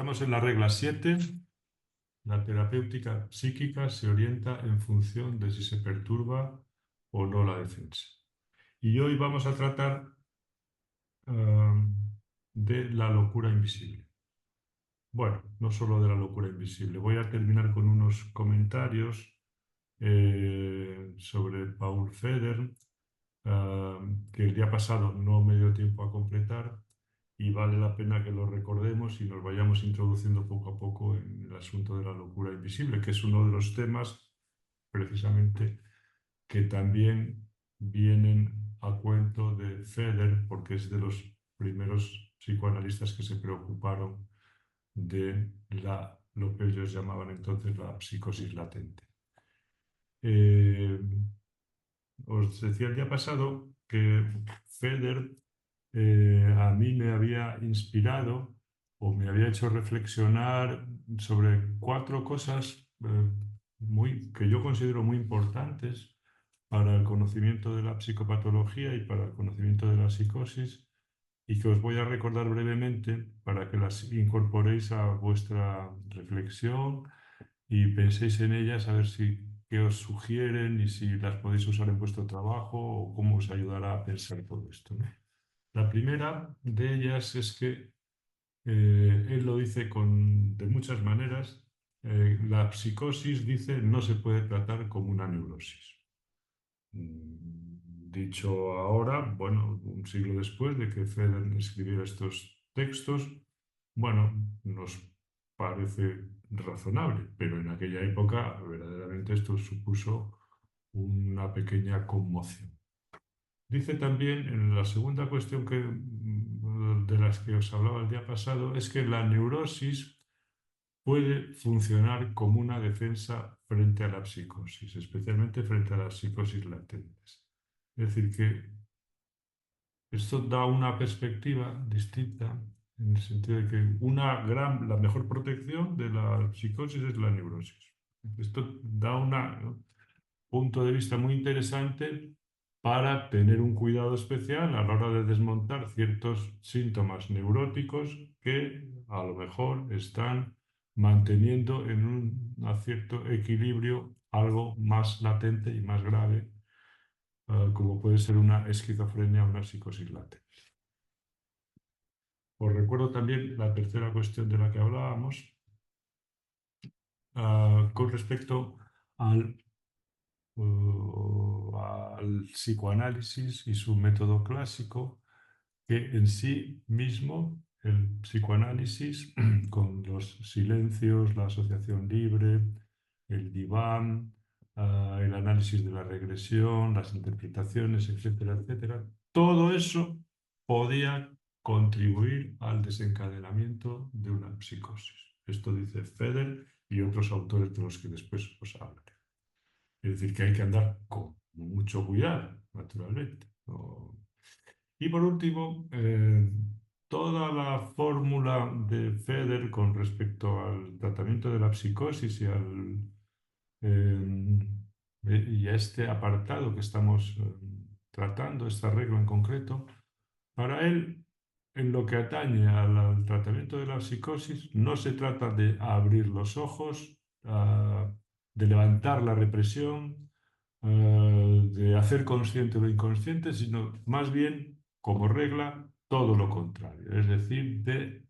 Estamos en la regla 7. La terapéutica psíquica se orienta en función de si se perturba o no la defensa. Y hoy vamos a tratar eh, de la locura invisible. Bueno, no solo de la locura invisible. Voy a terminar con unos comentarios sobre Paul Feder, que el día pasado no me dio tiempo a completar y vale la pena que lo recordemos y nos vayamos introduciendo poco a poco en el asunto de la locura invisible, que es uno de los temas precisamente que también vienen a cuento de Feder, porque es de los primeros psicoanalistas que se preocuparon de lo que ellos llamaban entonces la psicosis latente. Eh, Os decía el día pasado que Feder a mí me había inspirado o me había hecho reflexionar sobre 4 cosas que yo considero muy importantes para el conocimiento de la psicopatología y para el conocimiento de la psicosis y que os voy a recordar brevemente para que las incorporéis a vuestra reflexión y penséis en ellas a ver si qué os sugieren y si las podéis usar en vuestro trabajo o cómo os ayudará a pensar todo esto, ¿no? La primera de ellas es que él lo dice de muchas maneras. La psicosis, dice, no se puede tratar como una neurosis. Dicho ahora, bueno, un siglo después de que Feder escribiera estos textos, bueno, nos parece razonable, pero en aquella época verdaderamente esto supuso una pequeña conmoción. Dice también en la segunda cuestión de las que os hablaba el día pasado, es que la neurosis puede funcionar como una defensa frente a la psicosis, especialmente frente a las psicosis latentes. Es decir, que esto da una perspectiva distinta en el sentido de que la mejor protección de la psicosis es la neurosis. Esto da un punto de vista muy interesante para tener un cuidado especial a la hora de desmontar ciertos síntomas neuróticos que a lo mejor están manteniendo en un cierto equilibrio algo más latente y más grave, como puede ser una esquizofrenia o una psicosis latente. Os recuerdo también la tercera cuestión de la que hablábamos, con respecto al al psicoanálisis y su método clásico, que en sí mismo el psicoanálisis, con los silencios, la asociación libre, el diván, el análisis de la regresión, las interpretaciones, etcétera, etcétera, todo eso podía contribuir al desencadenamiento de una psicosis. Esto dice Feder y otros autores de los que después os hablaré. Es decir, que hay que andar con mucho cuidado, naturalmente. Y por último, toda la fórmula de Feder con respecto al tratamiento de la psicosis y a este apartado que estamos tratando, esta regla en concreto, para él, en lo que atañe al tratamiento de la psicosis, no se trata de abrir los ojos, de levantar la represión, de hacer consciente lo inconsciente, sino más bien, como regla, todo lo contrario, es decir, de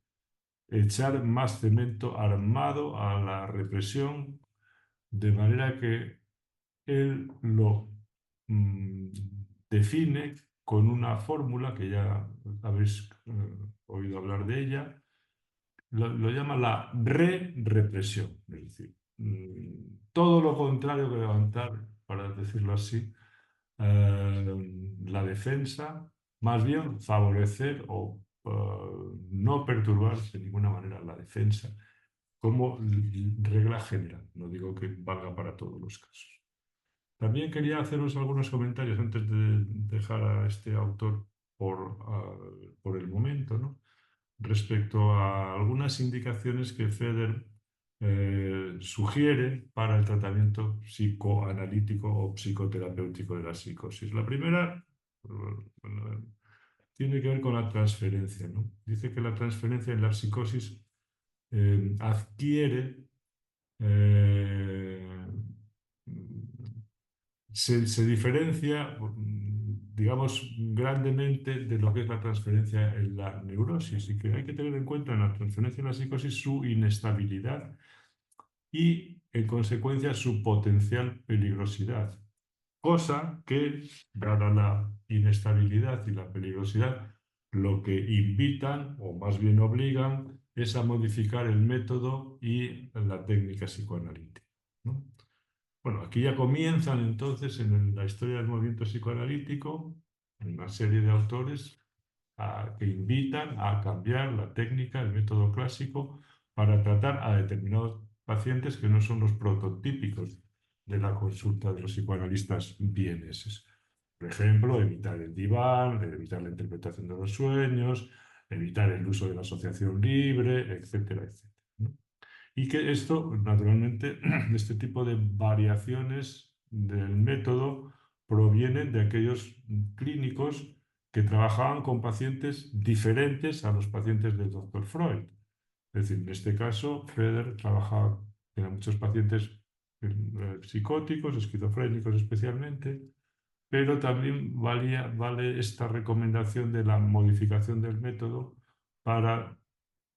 echar más cemento armado a la represión, de manera que él lo mm, define con una fórmula que ya habéis oído hablar de ella, lo llama la re-represión, es decir, todo lo contrario que levantar, para decirlo así, la defensa, más bien favorecer o no perturbar de ninguna manera la defensa como regla general. No digo que valga para todos los casos. También quería haceros algunos comentarios antes de dejar a este autor por el momento, ¿no? Respecto a algunas indicaciones que Feder sugiere para el tratamiento psicoanalítico o psicoterapéutico de la psicosis. La primera tiene que ver con la transferencia, ¿no? Dice que la transferencia en la psicosis adquiere, eh, se diferencia, digamos, grandemente de lo que es la transferencia en la neurosis, y que hay que tener en cuenta en la transferencia en la psicosis su inestabilidad y, en consecuencia, su potencial peligrosidad. Cosa que, dada la inestabilidad y la peligrosidad, lo que invitan, o más bien obligan, es a modificar el método y la técnica psicoanalítica, ¿no? Bueno, aquí ya comienzan entonces en la historia del movimiento psicoanalítico una serie de autores que invitan a cambiar la técnica, el método clásico, para tratar a determinados pacientes que no son los prototípicos de la consulta de los psicoanalistas vieneses. Por ejemplo, evitar el diván, evitar la interpretación de los sueños, evitar el uso de la asociación libre, etcétera, etcétera, ¿no? Y que esto, naturalmente, este tipo de variaciones del método provienen de aquellos clínicos que trabajaban con pacientes diferentes a los pacientes del doctor Freud. Es decir, en este caso, Feder trabajaba, tenía muchos pacientes psicóticos, esquizofrénicos especialmente, pero también vale esta recomendación de la modificación del método para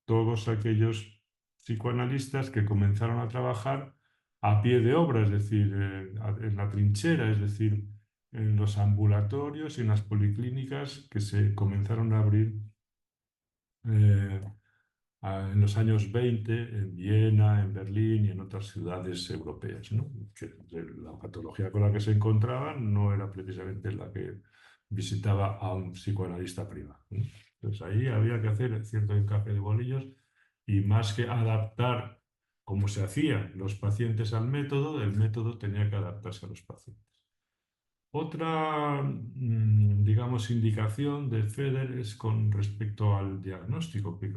todos aquellos psicoanalistas que comenzaron a trabajar a pie de obra, es decir, en la trinchera, es decir, en los ambulatorios y en las policlínicas que se comenzaron a abrir eh, en los años 20 en Viena, en Berlín y en otras ciudades europeas, ¿no? Que la patología con la que se encontraban no era precisamente la que visitaba a un psicoanalista privado, ¿no? Entonces ahí había que hacer cierto encaje de bolillos y más que adaptar como se hacía los pacientes al método, el método tenía que adaptarse a los pacientes. Otra, digamos, indicación de Feder es con respecto al diagnóstico, que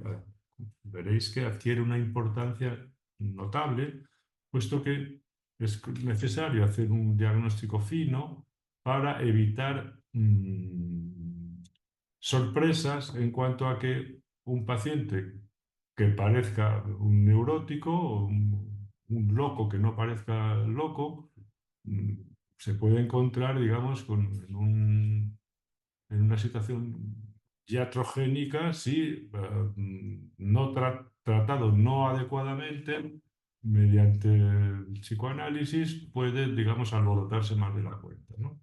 veréis que adquiere una importancia notable, puesto que es necesario hacer un diagnóstico fino para evitar sorpresas en cuanto a que un paciente que parezca un neurótico o un loco que no parezca loco, mm, se puede encontrar, digamos, en una situación iatrogénica si no tratado no adecuadamente mediante el psicoanálisis puede, digamos, alborotarse más de la cuenta, ¿no?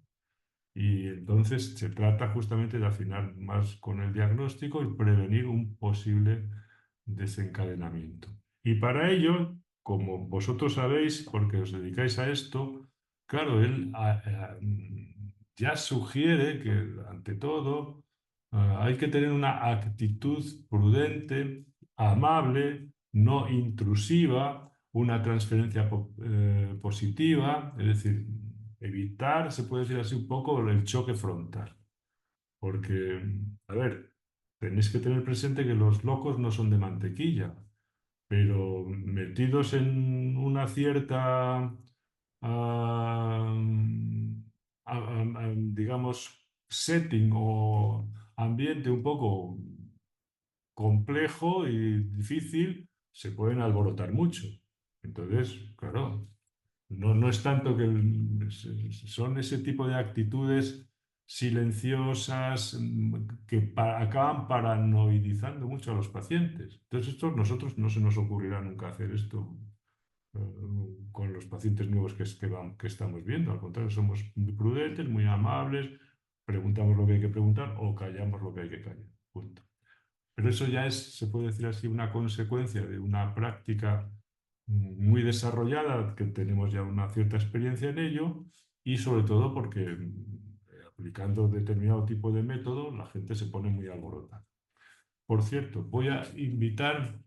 Y entonces se trata justamente de afinar más con el diagnóstico y prevenir un posible desencadenamiento. Y para ello, como vosotros sabéis, porque os dedicáis a esto, claro, él ya sugiere que, ante todo, hay que tener una actitud prudente, amable, no intrusiva, una transferencia positiva, es decir, evitar, se puede decir así un poco, el choque frontal. Porque, a ver, tenéis que tener presente que los locos no son de mantequilla, pero metidos en una cierta, ah, digamos, setting o ambiente un poco complejo y difícil, se pueden alborotar mucho. Entonces, claro, no es tanto que son ese tipo de actitudes silenciosas que acaban paranoidizando mucho a los pacientes. Entonces, esto nosotros no se nos ocurrirá nunca hacer esto eh, con los pacientes nuevos que estamos viendo. Al contrario, somos muy prudentes, muy amables, preguntamos lo que hay que preguntar o callamos lo que hay que callar. Punto. Pero eso ya es, se puede decir así, una consecuencia de una práctica muy desarrollada, que tenemos ya una cierta experiencia en ello, y sobre todo porque aplicando determinado tipo de método, la gente se pone muy alborotada. Por cierto, voy a invitar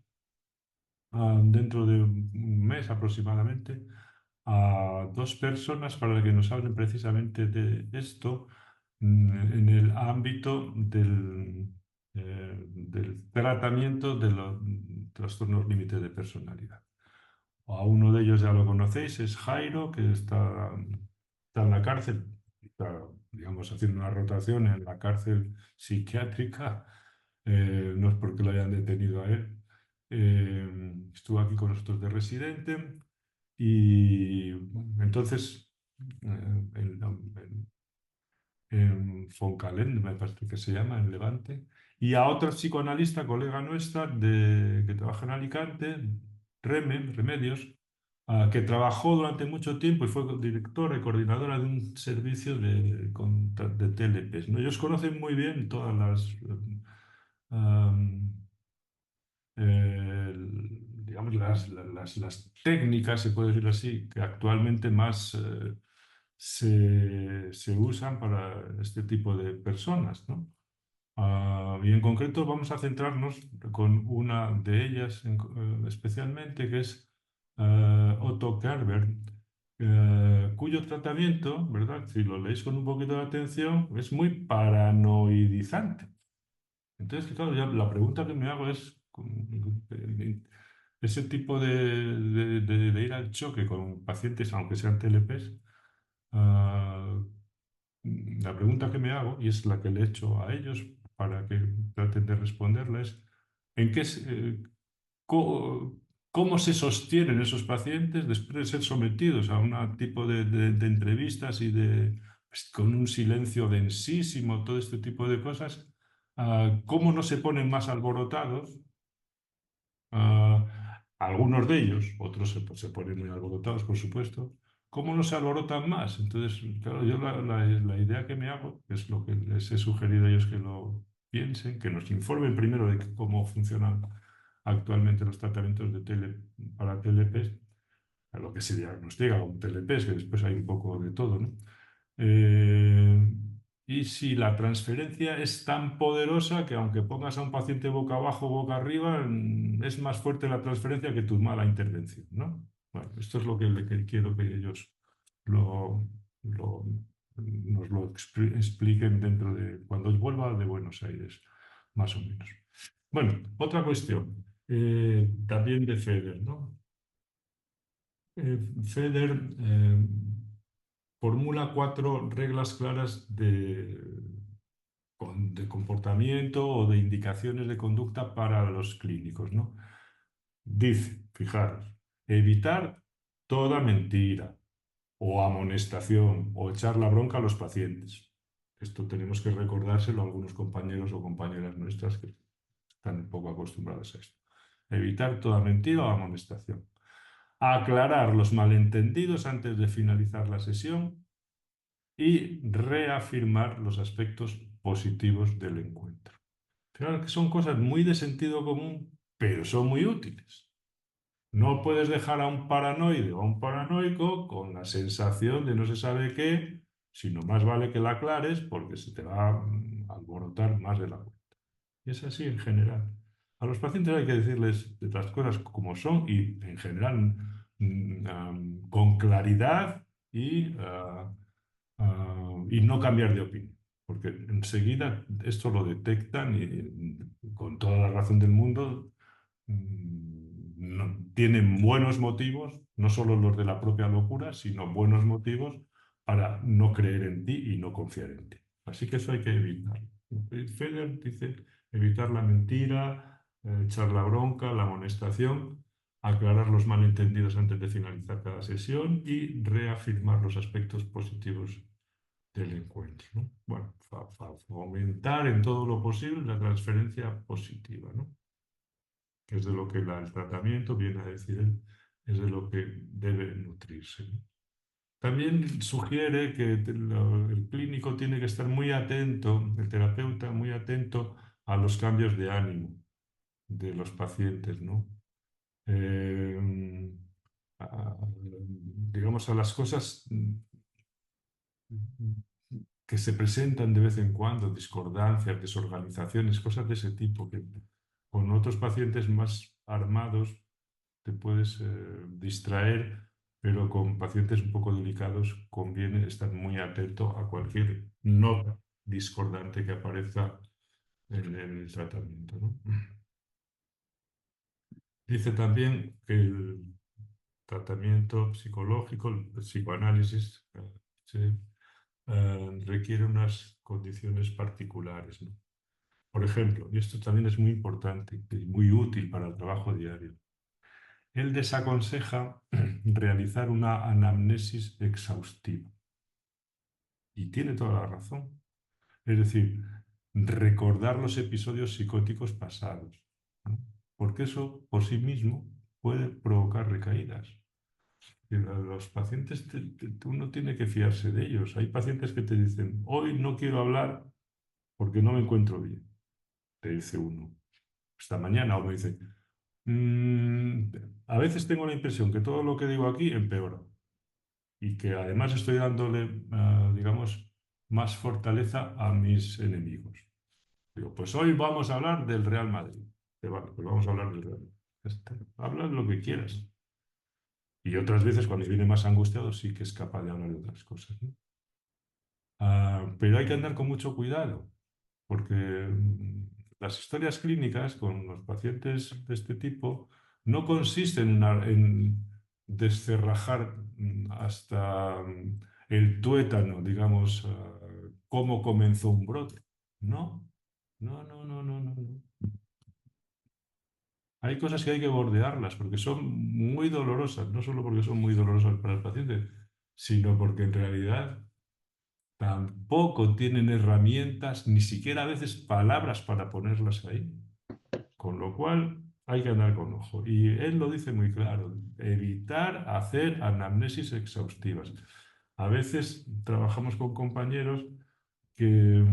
dentro de un mes aproximadamente a dos personas para que nos hablen precisamente de esto en el ámbito del tratamiento de los trastornos límite de personalidad. A uno de ellos ya lo conocéis, es Jairo, que está en la cárcel, está, digamos, haciendo una rotación en la cárcel psiquiátrica. No es porque lo hayan detenido a él, estuvo aquí con nosotros de residente y entonces en Foncalén, me parece que se llama, en Levante, y a otra psicoanalista, colega nuestra, que trabaja en Alicante, Remedios, que trabajó durante mucho tiempo y fue directora y coordinadora de un servicio de TLPs, ¿no? Ellos conocen muy bien todas am, digamos, las técnicas, se puede decir así, que actualmente más se usan para este tipo de personas, ¿no? Y en concreto vamos a centrarnos con una de ellas especialmente, que es Otto Gerber, cuyo tratamiento, ¿verdad? Si lo leéis con un poquito de atención, es muy paranoidizante. Entonces, claro, ya la pregunta que me hago es, ese tipo de ir al choque con pacientes, aunque sean TLPs, ah, la pregunta que me hago, y es la que le he hecho a ellos para que traten de responderla, es ¿en qué, co- cómo se sostienen esos pacientes después de ser sometidos a un tipo de entrevistas y pues, con un silencio densísimo, todo este tipo de cosas? ¿Cómo no se ponen más alborotados? Algunos de ellos, otros se ponen muy alborotados, por supuesto. ¿Cómo no se alborotan más? Entonces, claro, yo la idea que me hago, que es lo que les he sugerido a ellos que lo piensen, que nos informen primero de cómo funcionan actualmente los tratamientos para TLPs, a lo que se diagnostica como TLPs, que después hay un poco de todo, ¿no? Eh, y si la transferencia es tan poderosa que aunque pongas a un paciente boca abajo o boca arriba, es más fuerte la transferencia que tu mala intervención, ¿no? Bueno, esto es lo que quiero que ellos lo, lo- nos lo expliquen dentro de cuando vuelva de Buenos Aires, más o menos. Bueno, otra cuestión, también de Feder, ¿no? Feder formula cuatro reglas claras de comportamiento o de indicaciones de conducta para los clínicos, ¿no? Dice, fijaros, evitar toda mentira o amonestación o echar la bronca a los pacientes. Esto tenemos que recordárselo a algunos compañeros o compañeras nuestras que están un poco acostumbrados a esto. Evitar toda mentira o amonestación. Aclarar los malentendidos antes de finalizar la sesión y reafirmar los aspectos positivos del encuentro. Claro que son cosas muy de sentido común, pero son muy útiles. No puedes dejar a un paranoide o a un paranoico con la sensación de no se sabe qué, sino más vale que la aclares porque se te va a alborotar más de la cuenta. Y es así en general. A los pacientes hay que decirles de las cosas como son y en general con claridad y no cambiar de opinión. Porque enseguida esto lo detectan y con toda la razón del mundo tienen buenos motivos, no solo los de la propia locura, sino buenos motivos para no creer en ti y no confiar en ti. Así que eso hay que evitar. Feder dice evitar la mentira, echar la bronca, la amonestación, aclarar los malentendidos antes de finalizar cada sesión y reafirmar los aspectos positivos del encuentro, ¿no? Bueno, fomentar en todo lo posible la transferencia positiva, ¿no? Que es de lo que el tratamiento, viene a decir él, es de lo que debe nutrirse, ¿no? También sugiere que el clínico tiene que estar muy atento, el terapeuta muy atento a los cambios de ánimo de los pacientes, ¿no? Eh, a- digamos, a las cosas que se presentan de vez en cuando, discordancias, desorganizaciones, cosas de ese tipo, que con otros pacientes más armados te puedes distraer, pero con pacientes un poco delicados conviene estar muy atento a cualquier nota discordante que aparezca en el tratamiento, ¿no? Dice también que el tratamiento psicológico, el psicoanálisis, sí, requiere unas condiciones particulares, ¿no? Por ejemplo, y esto también es muy importante y muy útil para el trabajo diario, él desaconseja realizar una anamnesis exhaustiva. Y tiene toda la razón. Es decir, recordar los episodios psicóticos pasados, ¿no? Porque eso por sí mismo puede provocar recaídas. Y los pacientes, uno tiene que fiarse de ellos. Hay pacientes que te dicen, hoy no quiero hablar porque no me encuentro bien, te dice uno. Esta mañana o me dice, "Mm, a veces tengo la impresión que todo lo que digo aquí empeora y que además estoy dándole, digamos, más fortaleza a mis enemigos. Digo, pues hoy vamos a hablar del Real Madrid. Vale, pues vamos a hablar del Real Madrid. Ya está. Habla lo que quieras. Y otras veces, cuando viene más angustiado, sí que es capaz de hablar de otras cosas, ¿no? Pero hay que andar con mucho cuidado, porque las historias clínicas con los pacientes de este tipo no consisten en descerrajar hasta el tuétano, digamos, cómo comenzó un brote. No, no, no, no, no, no, no. Hay cosas que hay que bordearlas porque son muy dolorosas, no solo porque son muy dolorosas para el paciente, sino porque en realidad tampoco tienen herramientas, ni siquiera a veces palabras para ponerlas ahí. Con lo cual hay que andar con ojo. Y él lo dice muy claro, evitar hacer anamnesis exhaustivas. A veces trabajamos con compañeros que,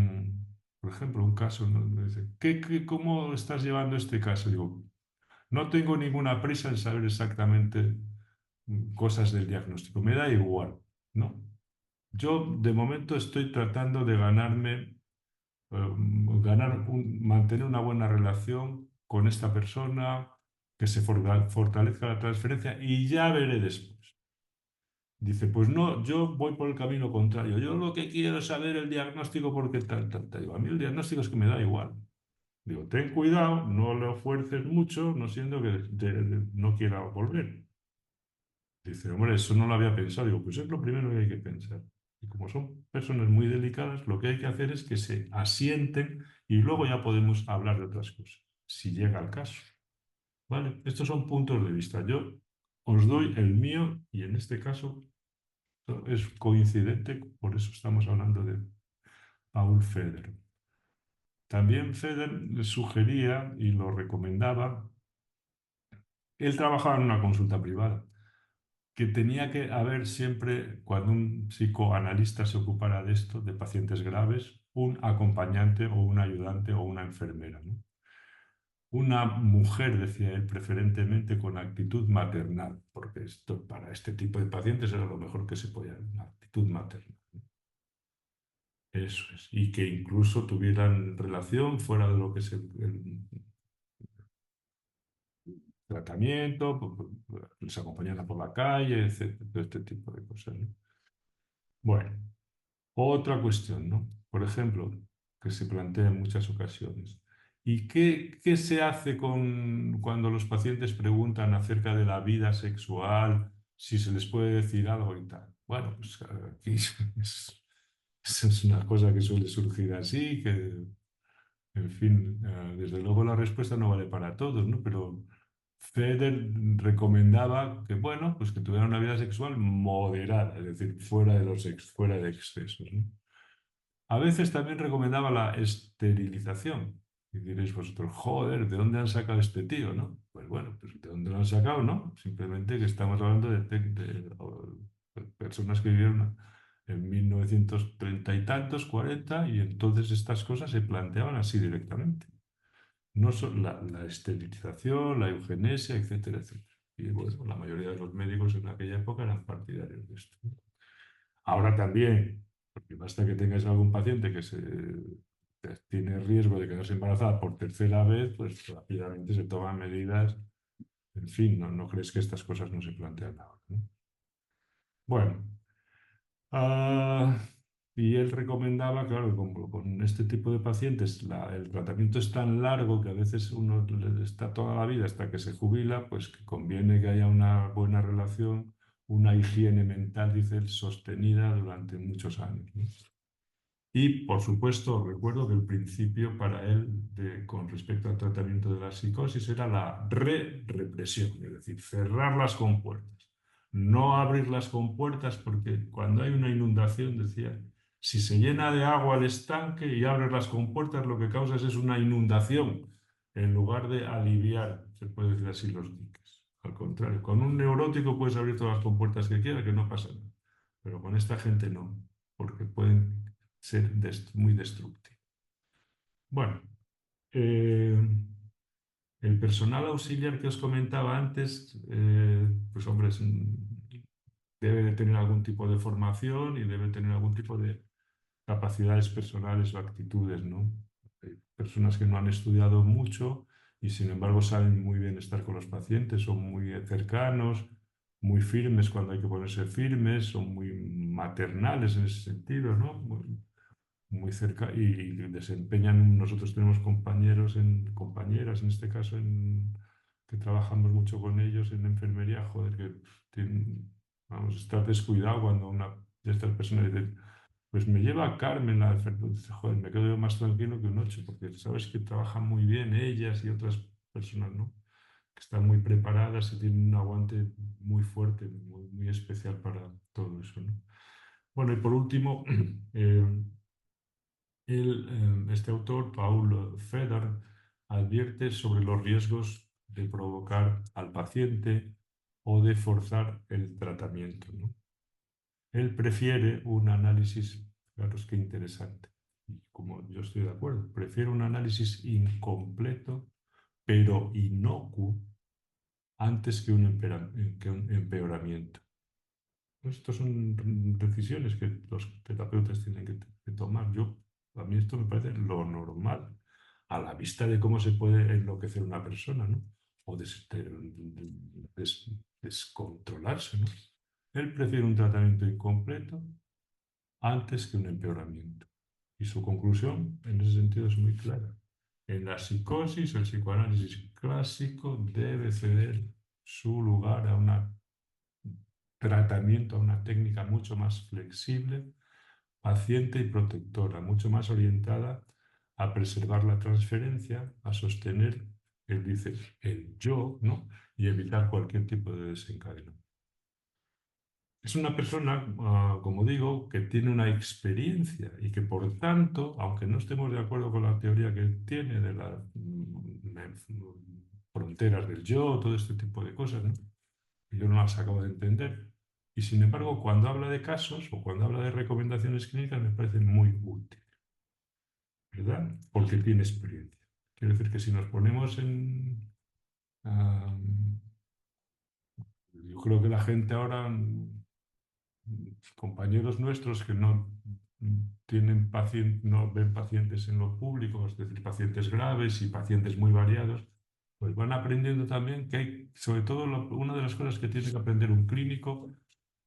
por ejemplo, un caso, ¿no? Me dice, cómo estás llevando este caso? Digo, no tengo ninguna prisa en saber exactamente cosas del diagnóstico, me da igual, ¿no? Yo de momento estoy tratando de mantener una buena relación con esta persona, que se fortalezca la transferencia y ya veré después. Dice, pues no, yo voy por el camino contrario. Yo lo que quiero es saber el diagnóstico porque tal, tal, tal. Digo, a mí el diagnóstico es que me da igual. Digo, ten cuidado, no lo fuerces mucho, no siendo que no quiera volver. Dice, hombre, eso no lo había pensado. Digo, pues es lo primero que hay que pensar. Y como son personas muy delicadas, lo que hay que hacer es que se asienten y luego ya podemos hablar de otras cosas, si llega el caso. ¿Vale? Estos son puntos de vista. Yo os doy el mío y en este caso es coincidente, por eso estamos hablando de Paul Feder. También Feder sugería y lo recomendaba, él trabajaba en una consulta privada, que tenía que haber siempre, cuando un psicoanalista se ocupara de esto, de pacientes graves, un acompañante o un ayudante o una enfermera, ¿no? Una mujer, decía él, preferentemente con actitud maternal, porque esto para este tipo de pacientes era lo mejor que se podía, una actitud maternal. Eso es. Y que incluso tuvieran relación fuera de lo que es el tratamiento, les acompañara por la calle, etcétera, todo este tipo de cosas, ¿no? Bueno. Otra cuestión, ¿no? Por ejemplo, que se plantea en muchas ocasiones. ¿Y qué se hace cuando los pacientes preguntan acerca de la vida sexual, si se les puede decir algo y tal? Bueno, pues aquí es una cosa que suele surgir así, que en fin, desde luego la respuesta no vale para todos, ¿no? Pero Feder recomendaba que, bueno, pues que tuvieran una vida sexual moderada, es decir, fuera de excesos, ¿no? A veces también recomendaba la esterilización. Y diréis vosotros, joder, ¿de dónde han sacado este tío, no? Pues bueno, pues ¿de dónde lo han sacado, no? Simplemente que estamos hablando de personas que vivieron en 1930 y tantos, 40, y entonces estas cosas se planteaban así directamente. No son la esterilización, la eugenesia, etcétera, etcétera. Y bueno, la mayoría de los médicos en aquella época eran partidarios de esto. Ahora también, porque basta que tengas algún paciente que tiene riesgo de quedarse embarazada por tercera vez, pues rápidamente se toman medidas. En fin, no crees que estas cosas no se plantean ahora, ¿no? Bueno, ah, y él recomendaba, claro, como con este tipo de pacientes el tratamiento es tan largo que a veces uno está toda la vida hasta que se jubila, pues que conviene que haya una buena relación, una higiene mental, dice él, sostenida durante muchos años, ¿no? Y, por supuesto, recuerdo que el principio para él, con respecto al tratamiento de la psicosis, era la represión, es decir, cerrar las compuertas. No abrir las compuertas porque cuando hay una inundación, decía, si se llena de agua el estanque y abres las compuertas, lo que causas es una inundación, en lugar de aliviar, se puede decir así, los diques. Al contrario, con un neurótico puedes abrir todas las compuertas que quieras, que no pasa nada. Pero con esta gente no, porque pueden ser muy destructivo. Bueno, eh, el personal auxiliar que os comentaba antes, pues hombre, debe de tener algún tipo de formación y debe tener algún tipo de capacidades personales o actitudes, ¿no? Hay personas que no han estudiado mucho y sin embargo saben muy bien estar con los pacientes, son muy cercanos, muy firmes cuando hay que ponerse firmes, son muy maternales en ese sentido, ¿no? Muy cerca y desempeñan, nosotros tenemos compañeras en este caso, que trabajamos mucho con ellos en enfermería, joder, que vamos, estar descuidado cuando una de estas personas dice, pues me lleva a Carmen, la enfermera, dice, joder, me quedo yo más tranquilo que un ocho, porque sabes que trabajan muy bien ellas y otras personas, ¿no? Que están muy preparadas y tienen un aguante muy fuerte, muy especial para todo eso, ¿no? Bueno, y por último, este autor, Paul Feder, advierte sobre los riesgos de provocar al paciente o de forzar el tratamiento, ¿no? Él prefiere un análisis, claro, es que interesante, como yo estoy de acuerdo, prefiere un análisis incompleto, pero inocuo, antes que un empeoramiento. Estas son decisiones que los terapeutas tienen que tomar. A mí esto me parece lo normal, a la vista de cómo se puede enloquecer una persona, ¿no? O descontrolarse, ¿no? Él prefiere un tratamiento incompleto antes que un empeoramiento. Y su conclusión, en ese sentido, es muy clara. En la psicosis, el psicoanálisis clásico debe ceder su lugar a un tratamiento, a una técnica mucho más flexible, paciente y protectora, mucho más orientada a preservar la transferencia, a sostener dice, el yo, ¿no? Y evitar cualquier tipo de desencadeno. Es una persona, como digo, que tiene una experiencia y que por tanto, aunque no estemos de acuerdo con la teoría que él tiene de las fronteras del yo, todo este tipo de cosas, ¿no? Yo no las acabo de entender. Y sin embargo, cuando habla de casos o cuando habla de recomendaciones clínicas, me parecen muy útiles, ¿verdad? Porque tiene experiencia. Quiero decir que si nos ponemos ah, yo creo que la gente ahora, compañeros nuestros que no tienen no ven pacientes en lo público, es decir, pacientes graves y pacientes muy variados, pues van aprendiendo también que hay, sobre todo una de las cosas que tiene que aprender un clínico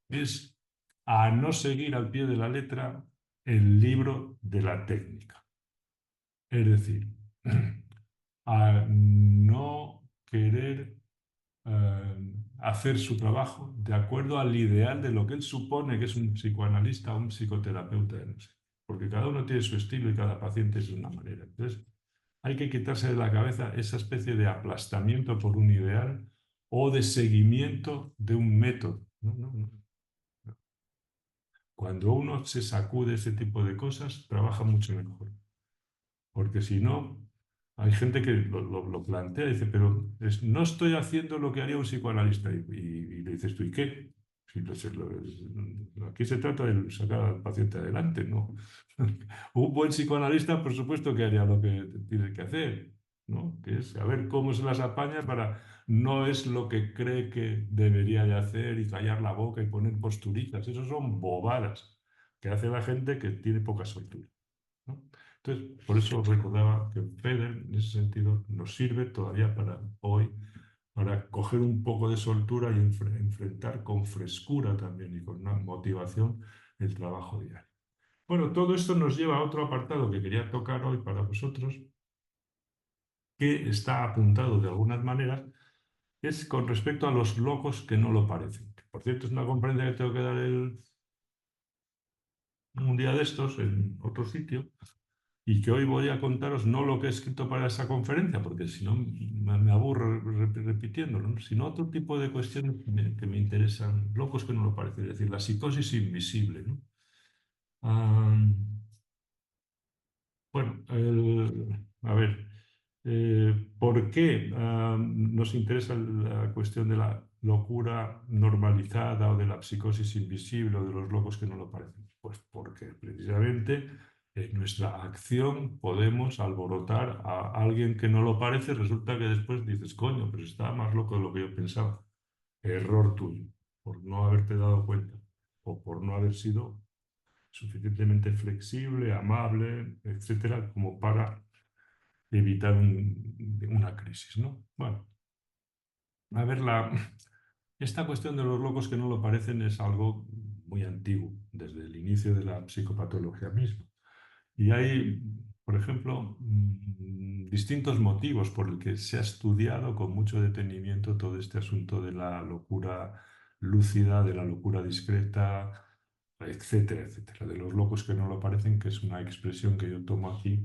es a no seguir al pie de la letra el libro de la técnica. Es decir, a no querer hacer su trabajo de acuerdo al ideal de lo que él supone que es un psicoanalista o un psicoterapeuta, no sé. Porque cada uno tiene su estilo y cada paciente es de una manera. Entonces, hay que quitarse de la cabeza esa especie de aplastamiento por un ideal o de seguimiento de un método. No, no, no. Cuando uno se sacude ese tipo de cosas, trabaja mucho mejor. Porque si no, hay gente que lo plantea y dice, pero no estoy haciendo lo que haría un psicoanalista. Y le dices tú, ¿y qué? Si aquí se trata de sacar al paciente adelante, ¿no? Un buen psicoanalista, por supuesto, que haría lo que tiene que hacer, ¿no? Que es saber cómo se las apaña para no es lo que cree que debería de hacer y callar la boca y poner posturitas. Eso son bobadas que hace la gente que tiene poca soltura, ¿no? Entonces, por eso recordaba que Feder, en ese sentido, nos sirve todavía para hoy, para coger un poco de soltura y enfrentar con frescura también y con una motivación el trabajo diario. Bueno, todo esto nos lleva a otro apartado que quería tocar hoy para vosotros, que está apuntado de algunas maneras, que es con respecto a los locos que no lo parecen. Que, por cierto, es una conferencia que tengo que dar un día de estos en otro sitio y que hoy voy a contaros no lo que he escrito para esa conferencia, porque si no me aburro repitiéndolo, ¿no? Sino otro tipo de cuestiones que me interesan, locos que no lo parecen, es decir, la psicosis invisible, ¿no? Ah, bueno, a ver, ¿por qué nos interesa la cuestión de la locura normalizada o de la psicosis invisible o de los locos que no lo parecen? Pues porque precisamente en nuestra acción podemos alborotar a alguien que no lo parece, resulta que después dices, coño, pero estaba más loco de lo que yo pensaba. Error tuyo, por no haberte dado cuenta o por no haber sido suficientemente flexible, amable, etcétera, como para evitar una crisis, ¿no? Bueno, a ver, esta cuestión de los locos que no lo parecen es algo muy antiguo, desde el inicio de la psicopatología misma. Y hay, por ejemplo, distintos motivos por el que se ha estudiado con mucho detenimiento todo este asunto de la locura lúcida, de la locura discreta, etcétera, etcétera. De los locos que no lo parecen, que es una expresión que yo tomo aquí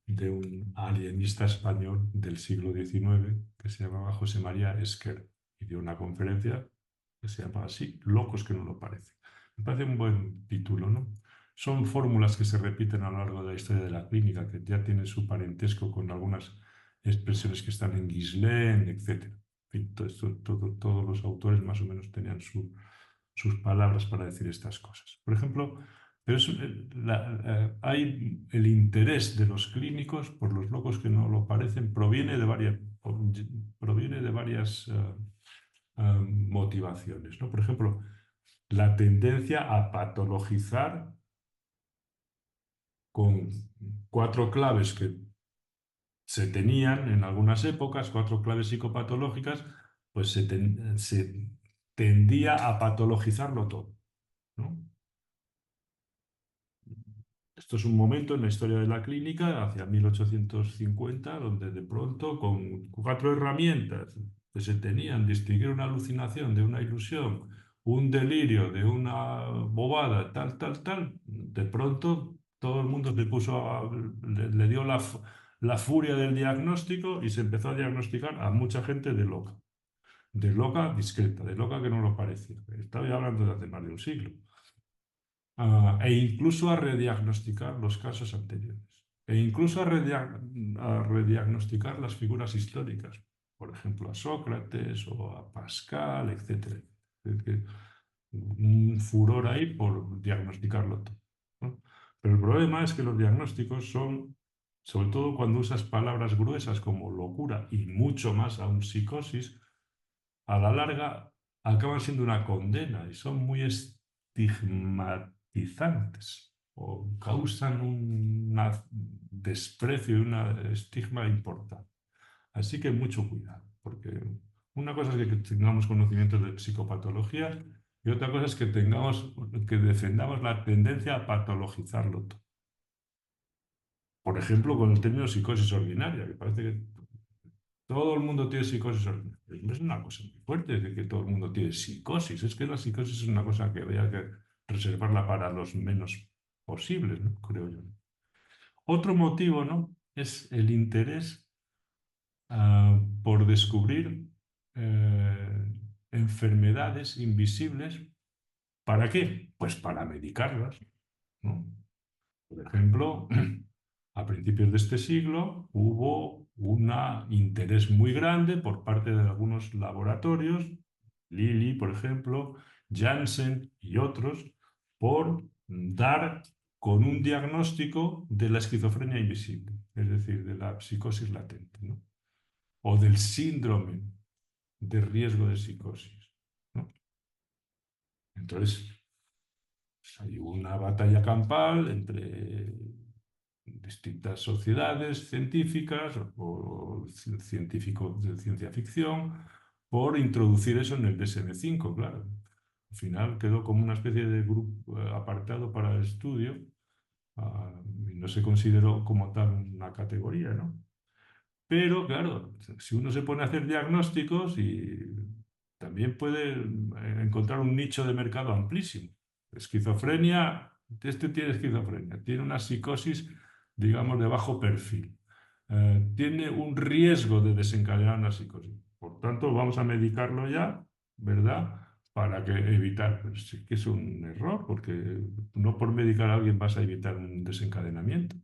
de un alienista español del siglo XIX que se llamaba José María Esquer y dio una conferencia que se llama así, Locos que no lo parecen. Me parece un buen título, ¿no? Son fórmulas que se repiten a lo largo de la historia de la clínica, que ya tienen su parentesco con algunas expresiones que están en Guislain, etc. En fin, todos los autores más o menos tenían sus palabras para decir estas cosas. Por ejemplo, pero hay el interés de los clínicos por los locos que no lo parecen, proviene de varias motivaciones, ¿no? Por ejemplo, la tendencia a patologizar con cuatro claves que se tenían en algunas épocas, cuatro claves psicopatológicas, pues se tendía a patologizarlo todo, ¿no? Esto es un momento en la historia de la clínica, hacia 1850, donde de pronto, con cuatro herramientas que se tenían, distinguir una alucinación de una ilusión, un delirio de una bobada, tal, tal, tal, de pronto todo el mundo le dio la furia del diagnóstico y se empezó a diagnosticar a mucha gente de loca discreta, de loca que no lo parecía. Estaba hablando de hace más de un siglo e incluso a rediagnosticar los casos anteriores, e incluso a rediagnosticar las figuras históricas, por ejemplo, a Sócrates o a Pascal, etcétera. Es que un furor ahí por diagnosticarlo todo, ¿no? Pero el problema es que los diagnósticos son, sobre todo cuando usas palabras gruesas como locura y mucho más aún psicosis, a la larga acaban siendo una condena y son muy estigmatizantes o causan un desprecio y un estigma importante. Así que mucho cuidado, porque una cosa es que tengamos conocimientos de psicopatología y otra cosa es que defendamos la tendencia a patologizarlo todo. Por ejemplo, con el término psicosis ordinaria, que parece que todo el mundo tiene psicosis ordinaria. No es una cosa muy fuerte de que todo el mundo tiene psicosis. Es que la psicosis es una cosa que habría que reservarla para los menos posibles, ¿no? Creo yo. Otro motivo, ¿no? Es el interés por descubrir enfermedades invisibles. ¿Para qué? Pues para medicarlas, ¿no? Por ejemplo, a principios de este siglo hubo un interés muy grande por parte de algunos laboratorios, Lilly, por ejemplo, Janssen y otros, por dar con un diagnóstico de la esquizofrenia invisible, es decir, de la psicosis latente, ¿no? O del síndrome de riesgo de psicosis, ¿no? Entonces, hay una batalla campal entre distintas sociedades científicas o científicos de ciencia ficción por introducir eso en el DSM-5, claro. Al final quedó como una especie de grupo apartado para el estudio y no se consideró como tal una categoría, ¿no? Pero claro, si uno se pone a hacer diagnósticos y también puede encontrar un nicho de mercado amplísimo. Esquizofrenia Este tiene esquizofrenia, tiene una psicosis, digamos, de bajo perfil. Tiene un riesgo de desencadenar una psicosis. Por tanto, vamos a medicarlo ya, ¿verdad? Para que evitar, pero sí que es un error, porque no por medicar a alguien vas a evitar un desencadenamiento.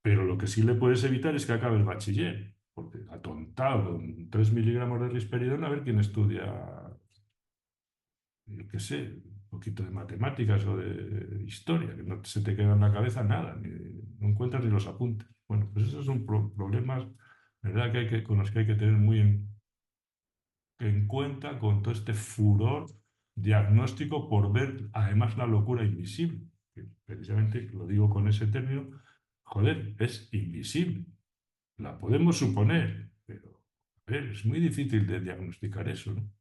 Pero lo que sí le puedes evitar es que acabe el bachiller, porque atontado con 3 miligramos de risperidona, a ver quién estudia, yo qué sé, un poquito de matemáticas o de historia, que no se te queda en la cabeza nada, no encuentras ni los apuntes. Bueno, pues esos son problemas, ¿verdad? Con los que hay que tener muy en cuenta con todo este furor diagnóstico por ver además la locura invisible, que precisamente lo digo con ese término, joder, es invisible. La podemos suponer, pero a ver, es muy difícil de diagnosticar eso, ¿no?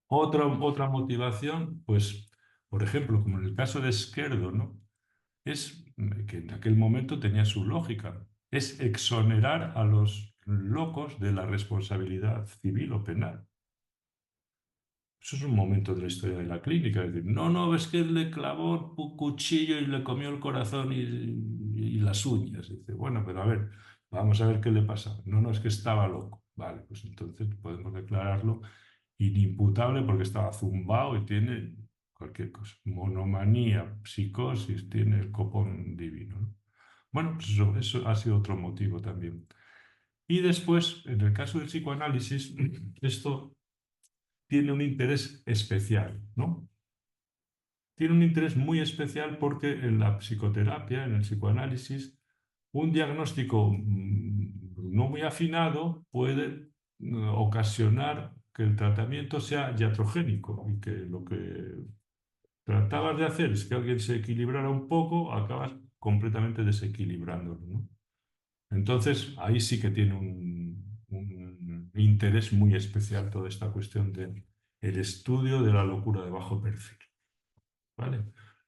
Otra motivación, pues, por ejemplo, como en el caso de Esquerdo, ¿no? Es que en aquel momento tenía su lógica, es exonerar a los locos de la responsabilidad civil o penal. Eso es un momento de la historia de la clínica. Es decir, no, no, es que le clavó un cuchillo y le comió el corazón y las uñas. Dice, bueno, pero a ver, vamos a ver qué le pasa. No, no, es que estaba loco. Vale, pues entonces podemos declararlo inimputable porque estaba zumbado y tiene cualquier cosa. Monomanía, psicosis, tiene el copón divino, ¿no? Bueno, pues eso ha sido otro motivo también. Y después, en el caso del psicoanálisis, esto tiene un interés especial, ¿no? Tiene un interés muy especial porque en la psicoterapia, en el psicoanálisis, un diagnóstico no muy afinado puede ocasionar que el tratamiento sea iatrogénico y que lo que tratabas de hacer es que alguien se equilibrara un poco, acabas completamente desequilibrándolo, ¿no? Entonces, ahí sí que tiene un interés muy especial toda esta cuestión de el estudio de la locura de bajo perfil, ¿vale?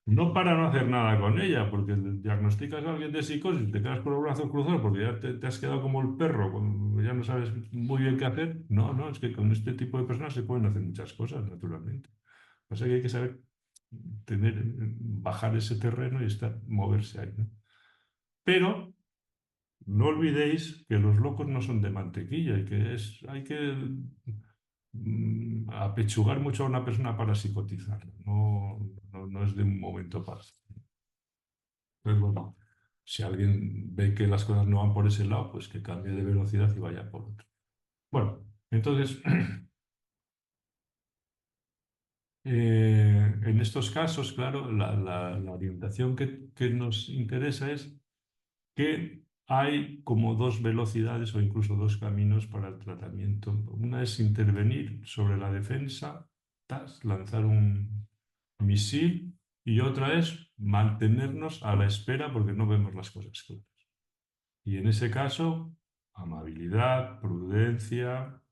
No para no hacer nada con ella, porque diagnosticas a alguien de psicosis y te quedas con los brazos cruzados porque ya te has quedado como el perro, cuando ya no sabes muy bien qué hacer. No, no, es que con este tipo de personas se pueden hacer muchas cosas, naturalmente. Pasa que hay que saber bajar ese terreno y moverse ahí, ¿no? Pero no olvidéis que los locos no son de mantequilla y que hay que apechugar mucho a una persona para psicotizarla. No, no, no es de un momento para otro. Entonces, bueno, si alguien ve que las cosas no van por ese lado, pues que cambie de velocidad y vaya por otro. Bueno, entonces, en estos casos, claro, la orientación que nos interesa es que hay como dos velocidades o incluso dos caminos para el tratamiento. Una es intervenir sobre la defensa, lanzar un misil, y otra es mantenernos a la espera porque no vemos las cosas claras. Y en ese caso, amabilidad, prudencia,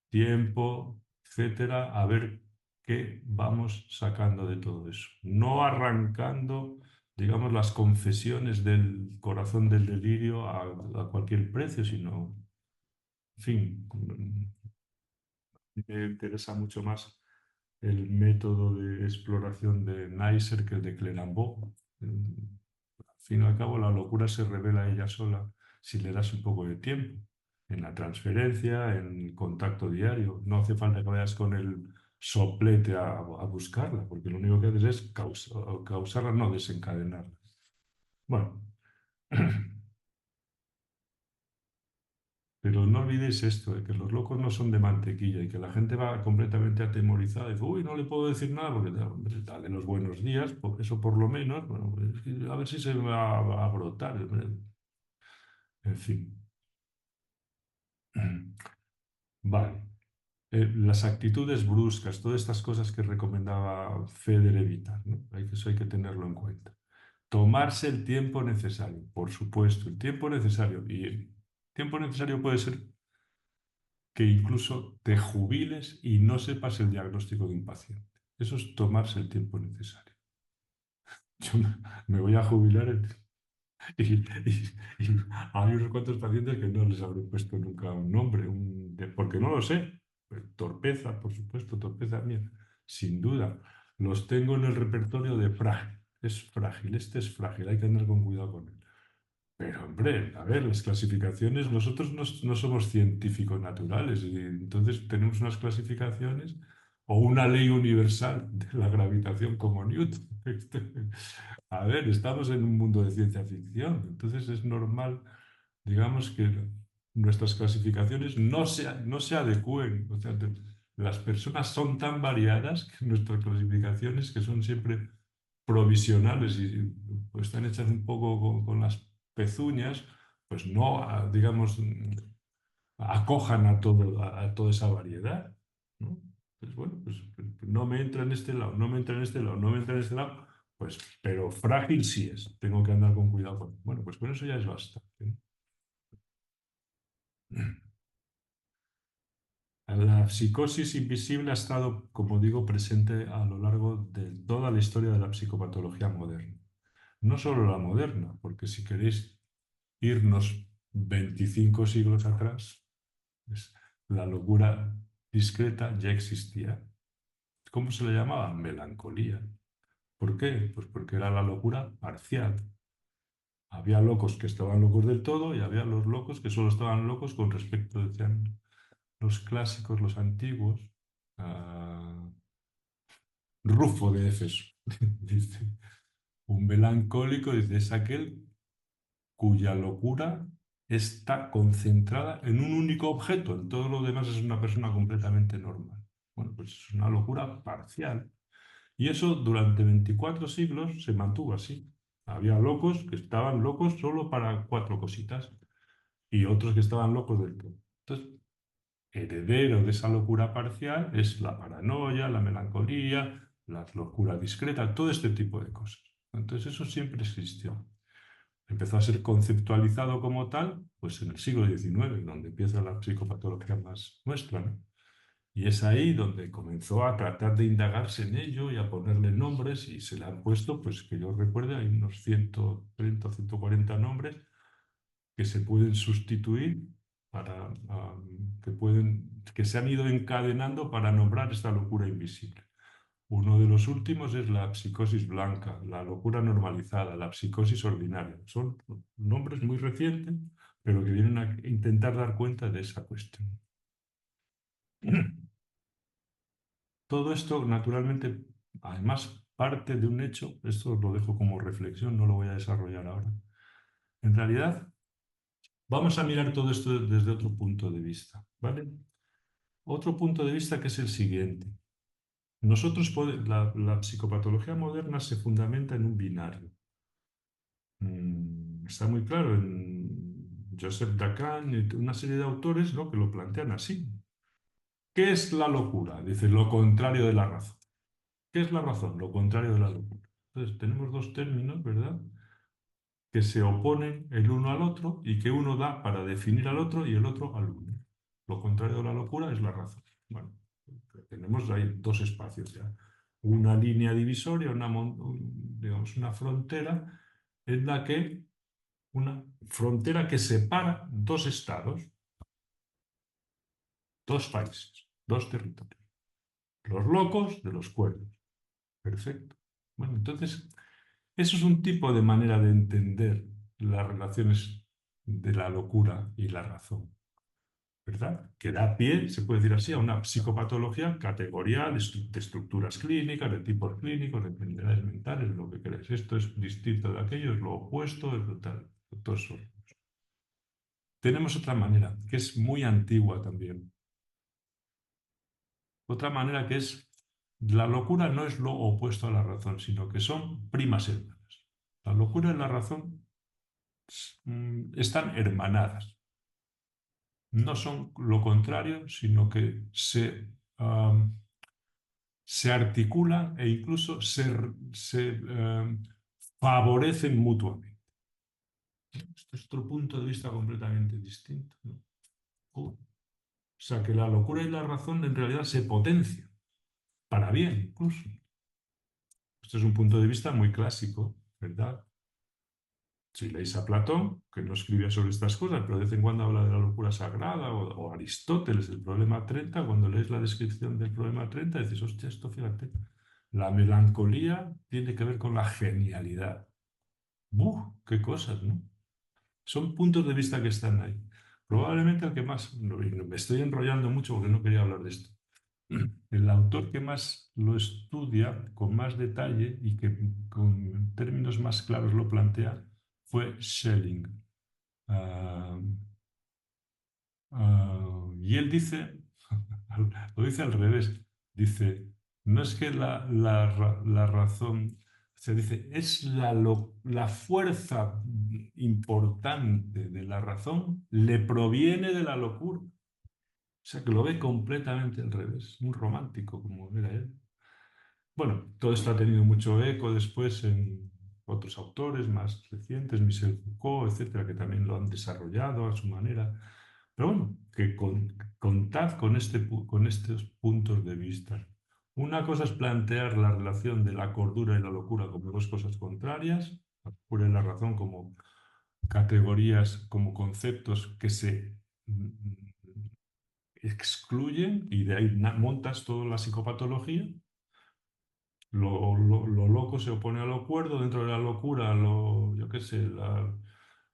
tiempo, etcétera, a ver qué vamos sacando de todo eso. No arrancando, digamos, las confesiones del corazón del delirio a cualquier precio, sino, en fin, me interesa mucho más el método de exploración de Neisser que el de Clenambault. Al fin y al cabo, la locura se revela ella sola si le das un poco de tiempo. En la transferencia, en el contacto diario. No hace falta que vayas con el soplete a buscarla, porque lo único que haces es causarla, no desencadenarla. Bueno, pero no olvidéis esto, de que los locos no son de mantequilla y que la gente va completamente atemorizada y dice, uy, no le puedo decir nada porque hombre, dale los buenos días, eso por lo menos, bueno, pues, a ver si se va a brotar. Hombre. En fin. Vale. Las actitudes bruscas, todas estas cosas que recomendaba Feder evitar, ¿no? Eso hay que tenerlo en cuenta. Tomarse el tiempo necesario, por supuesto, el tiempo necesario. Y el tiempo necesario puede ser que incluso te jubiles y no sepas el diagnóstico de un paciente. Eso es tomarse el tiempo necesario. Yo me voy a jubilar y hay unos cuantos pacientes que no les habré puesto nunca un nombre, porque no lo sé. Torpeza, por supuesto, torpeza mía, sin duda. Los tengo en el repertorio de frágil. Es frágil, este es frágil, hay que andar con cuidado con él. Pero, hombre, a ver, las clasificaciones, nosotros no somos científicos naturales y entonces tenemos unas clasificaciones o una ley universal de la gravitación como Newton. A ver, estamos en un mundo de ciencia ficción, entonces es normal, digamos, que nuestras clasificaciones no se adecúen. O sea, las personas son tan variadas que nuestras clasificaciones, que son siempre provisionales y pues, están hechas un poco con las pezuñas, pues no, digamos, acojan a toda esa variedad, ¿no? Pues bueno, pues no me entra en este lado, no me entra en este lado, no me entra en este lado, pues, pero frágil sí es, tengo que andar con cuidado con. Bueno, pues con eso ya es bastante, ¿no? La psicosis invisible ha estado, como digo, presente a lo largo de toda la historia de la psicopatología moderna. No solo la moderna, porque si queréis irnos 25 siglos atrás, pues, la locura discreta ya existía. ¿Cómo se le llamaba? Melancolía. ¿Por qué? Pues porque era la locura parcial. Había locos que estaban locos del todo y había los locos que solo estaban locos con respecto, decían los clásicos, los antiguos. ah, Rufo de Éfeso, dice. Un melancólico, dice, es aquel cuya locura está concentrada en un único objeto. En todo lo demás es una persona completamente normal. Bueno, pues es una locura parcial. Y eso durante 24 siglos se mantuvo así. Había locos que estaban locos solo para cuatro cositas y otros que estaban locos del todo. Entonces, heredero de esa locura parcial es la paranoia, la melancolía, la locura discreta, todo este tipo de cosas. Entonces, eso siempre existió. Empezó a ser conceptualizado como tal, pues en el siglo XIX, donde empieza la psicopatología más nuestra, ¿no? Y es ahí donde comenzó a tratar de indagarse en ello y a ponerle nombres y se le han puesto, pues que yo recuerde, hay unos 130 o 140 nombres que se pueden sustituir para, que se han ido encadenando para nombrar esta locura invisible. Uno de los últimos es la psicosis blanca, la locura normalizada, la psicosis ordinaria. Son nombres muy recientes, pero que vienen a intentar dar cuenta de esa cuestión. Todo esto, naturalmente, además parte de un hecho, esto os lo dejo como reflexión, no lo voy a desarrollar ahora. En realidad, vamos a mirar todo esto desde otro punto de vista, ¿vale? Otro punto de vista que es el siguiente. La psicopatología moderna se fundamenta en un binario. Está muy claro en Joseph Lacan y una serie de autores, ¿no?, que lo plantean así. ¿Qué es la locura? Dice, lo contrario de la razón. ¿Qué es la razón? Lo contrario de la locura. Entonces, tenemos dos términos, ¿verdad?, que se oponen el uno al otro y que uno da para definir al otro y el otro al uno. Lo contrario de la locura es la razón. Bueno, tenemos ahí dos espacios ya. Una línea divisoria, digamos, una frontera en la que una frontera que separa dos estados, dos países, dos territorios. Los locos de los cuerdos. Perfecto. Bueno, entonces, eso es un tipo de manera de entender las relaciones de la locura y la razón, ¿verdad? Que da pie, se puede decir así, a una psicopatología categorial de estructuras clínicas, de tipos clínicos, de enfermedades mentales, lo que queráis. Esto es distinto de aquello, es lo opuesto, es lo tal. Todo eso. Tenemos otra manera, que es muy antigua también. Otra manera que es, la locura no es lo opuesto a la razón, sino que son primas hermanas. La locura y la razón están hermanadas. No son lo contrario, sino que se articulan e incluso favorecen mutuamente. Este es otro punto de vista completamente distinto, ¿no? O sea, que la locura y la razón en realidad se potencian, para bien incluso. Este es un punto de vista muy clásico, ¿verdad? Si leéis a Platón, que no escribía sobre estas cosas, pero de vez en cuando habla de la locura sagrada, o Aristóteles, el problema 30, cuando lees la descripción del problema 30, dices, hostia, esto fíjate, La melancolía tiene que ver con la genialidad. ¡Buf! ¡Qué cosas!, ¿no? Son puntos de vista que están ahí. Probablemente el que más, no, me estoy enrollando mucho porque no quería hablar de esto. El autor que más lo estudia con más detalle y que con términos más claros lo plantea fue Schelling. Ah, y él dice, lo dice al revés, dice, no es que la razón, se dice, es la fuerza importante de la razón le proviene de la locura. O sea, que lo ve completamente al revés, un romántico como era él. Bueno, todo esto ha tenido mucho eco después en otros autores más recientes, Michel Foucault, etcétera, que también lo han desarrollado a su manera. Pero bueno, que contad con, con estos puntos de vista. Una cosa es plantear la relación de la cordura y la locura como dos cosas contrarias, la locura y la razón como categorías, como conceptos que se excluyen y de ahí montas toda la psicopatología. Lo loco se opone a lo cuerdo, dentro de la locura, yo qué sé,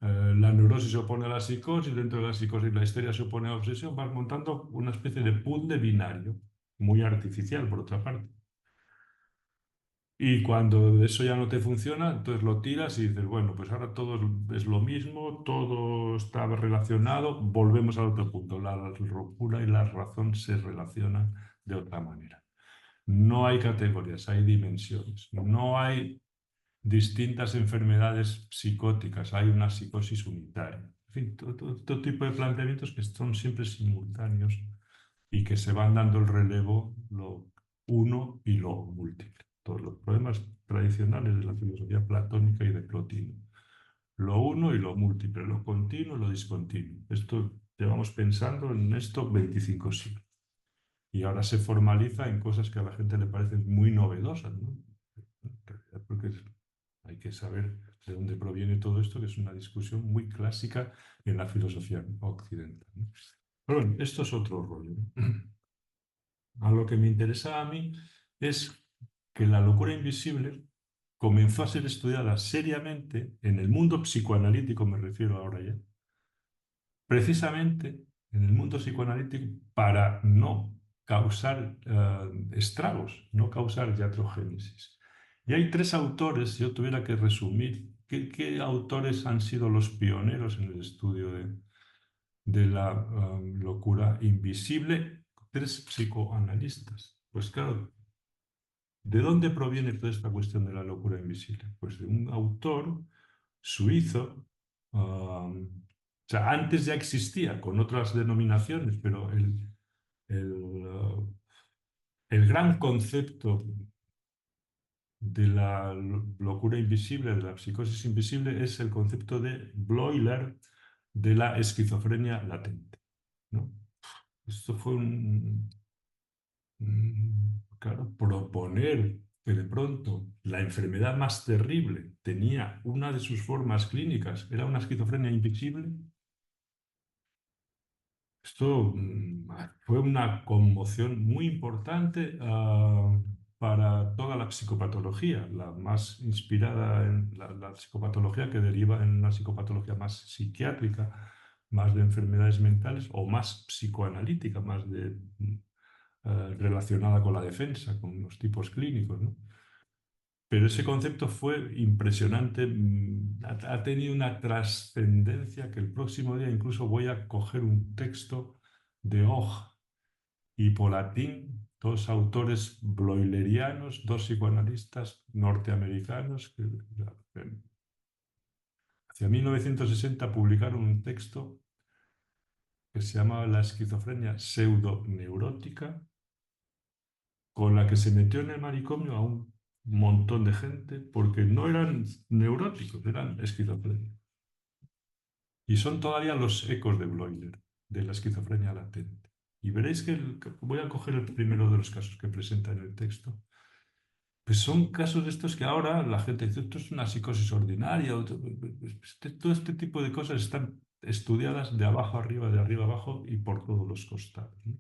la neurosis se opone a la psicosis, dentro de la psicosis la histeria se opone a la obsesión, vas montando una especie de puzzle binario, muy artificial por otra parte. Y cuando eso ya no te funciona, entonces lo tiras y dices, bueno, pues ahora todo es lo mismo, todo está relacionado, volvemos al otro punto, la locura y la razón se relacionan de otra manera. No hay categorías, hay dimensiones. No hay distintas enfermedades psicóticas, hay una psicosis unitaria. En fin, todo tipo de planteamientos que son siempre simultáneos y que se van dando el relevo lo uno y lo múltiple. Todos los problemas tradicionales de la filosofía platónica y de Plotino. Lo uno y lo múltiple, lo continuo y lo discontinuo. Esto llevamos pensando en esto 25 siglos. Y ahora se formaliza en cosas que a la gente le parecen muy novedosas, ¿no? Porque hay que saber de dónde proviene todo esto, que es una discusión muy clásica en la filosofía occidental, ¿no? Pero bueno, esto es otro rollo, ¿no? A lo que me interesa a mí es que la locura invisible comenzó a ser estudiada seriamente en el mundo psicoanalítico, me refiero ahora ya, precisamente en el mundo psicoanalítico para no causar estragos, no causar iatrogénesis. Y hay tres autores, si yo tuviera que resumir, ¿qué autores han sido los pioneros en el estudio de la locura invisible? Tres psicoanalistas. Pues claro, ¿de dónde proviene toda esta cuestión de la locura invisible? Pues de un autor suizo, o sea, antes ya existía con otras denominaciones, pero el gran concepto de la locura invisible, de la psicosis invisible, es el concepto de Bloiler de la esquizofrenia latente, ¿no? Esto fue claro, proponer que de pronto la enfermedad más terrible tenía una de sus formas clínicas, era una esquizofrenia invisible. Esto fue una conmoción muy importante para toda la psicopatología, la más inspirada en la psicopatología que deriva en una psicopatología más psiquiátrica, más de enfermedades mentales o más psicoanalítica, más relacionada con la defensa, con los tipos clínicos, ¿no? Pero ese concepto fue impresionante, ha tenido una trascendencia que el próximo día incluso voy a coger un texto de Hoch y Polatin, dos autores bloilerianos, dos psicoanalistas norteamericanos, que hacia 1960 publicaron un texto que se llamaba La esquizofrenia pseudoneurótica, con la que se metió en el manicomio a un montón de gente porque no eran neuróticos, eran esquizofrénicos. Y son todavía los ecos de Bloiler, de la esquizofrenia latente. Y veréis que voy a coger el primero de los casos que presenta en el texto. Pues son casos de estos que ahora la gente dice, esto es una psicosis ordinaria. Todo este tipo de cosas están estudiadas de abajo arriba, de arriba abajo y por todos los costados, ¿no?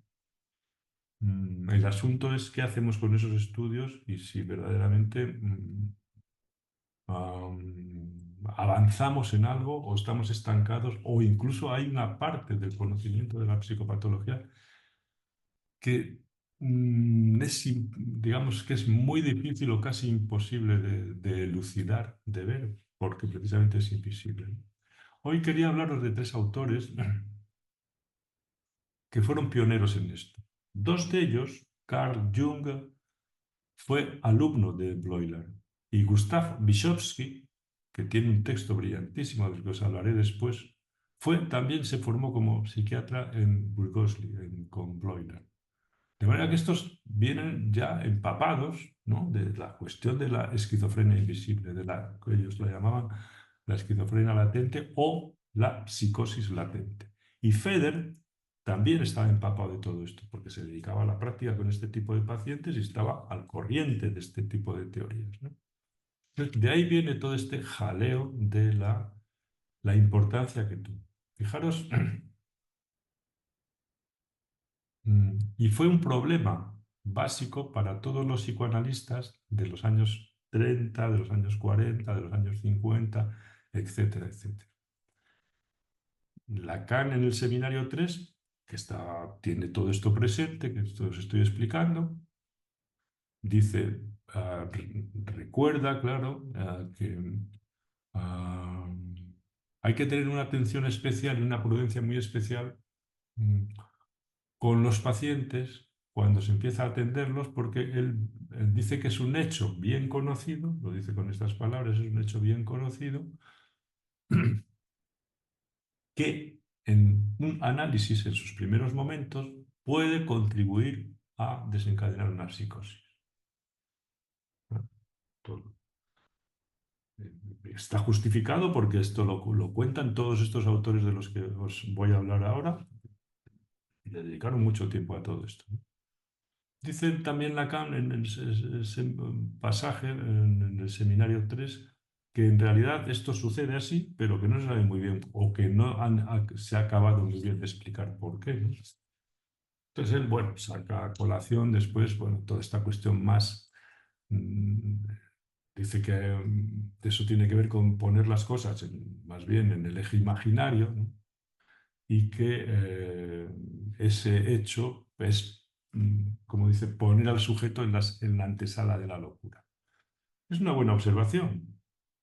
El asunto es qué hacemos con esos estudios y si verdaderamente avanzamos en algo o estamos estancados o incluso hay una parte del conocimiento de la psicopatología que digamos que es muy difícil o casi imposible de elucidar, de ver, porque precisamente es invisible, ¿no? Hoy quería hablaros de tres autores que fueron pioneros en esto. Dos de ellos, Carl Jung, fue alumno de Bleuler y Gustav Vygotsky, que tiene un texto brillantísimo del que os hablaré después, también se formó como psiquiatra en Burgosli, con Bleuler. De manera que estos vienen ya empapados, ¿no?, de la cuestión de la esquizofrenia invisible, de la que ellos la llamaban la esquizofrenia latente o la psicosis latente. Y Feder también estaba empapado de todo esto, porque se dedicaba a la práctica con este tipo de pacientes y estaba al corriente de este tipo de teorías, ¿no? Entonces, de ahí viene todo este jaleo de la importancia que tuvo. Fijaros. Y fue un problema básico para todos los psicoanalistas de los años 30, de los años 40, de los años 50, etcétera, etcétera. Lacan en el seminario 3, que tiene todo esto presente, que esto os estoy explicando, dice, recuerda, claro, que ah, hay que tener una atención especial y una prudencia muy especial mm, con los pacientes cuando se empieza a atenderlos, porque él dice que es un hecho bien conocido, lo dice con estas palabras, es un hecho bien conocido, que en un análisis en sus primeros momentos puede contribuir a desencadenar una psicosis. Todo. Está justificado porque esto lo cuentan todos estos autores de los que os voy a hablar ahora y le dedicaron mucho tiempo a todo esto, ¿no? Dice también Lacan en ese pasaje, en el seminario 3, que en realidad esto sucede así, pero que no se sabe muy bien o que no se ha acabado muy bien de explicar por qué, ¿no? Entonces él, bueno, saca a colación después, bueno, toda esta cuestión más, mm, dice que eso tiene que ver con poner las cosas más bien en el eje imaginario, ¿no? Y que ese hecho es, como dice, poner al sujeto en la antesala de la locura. Es una buena observación,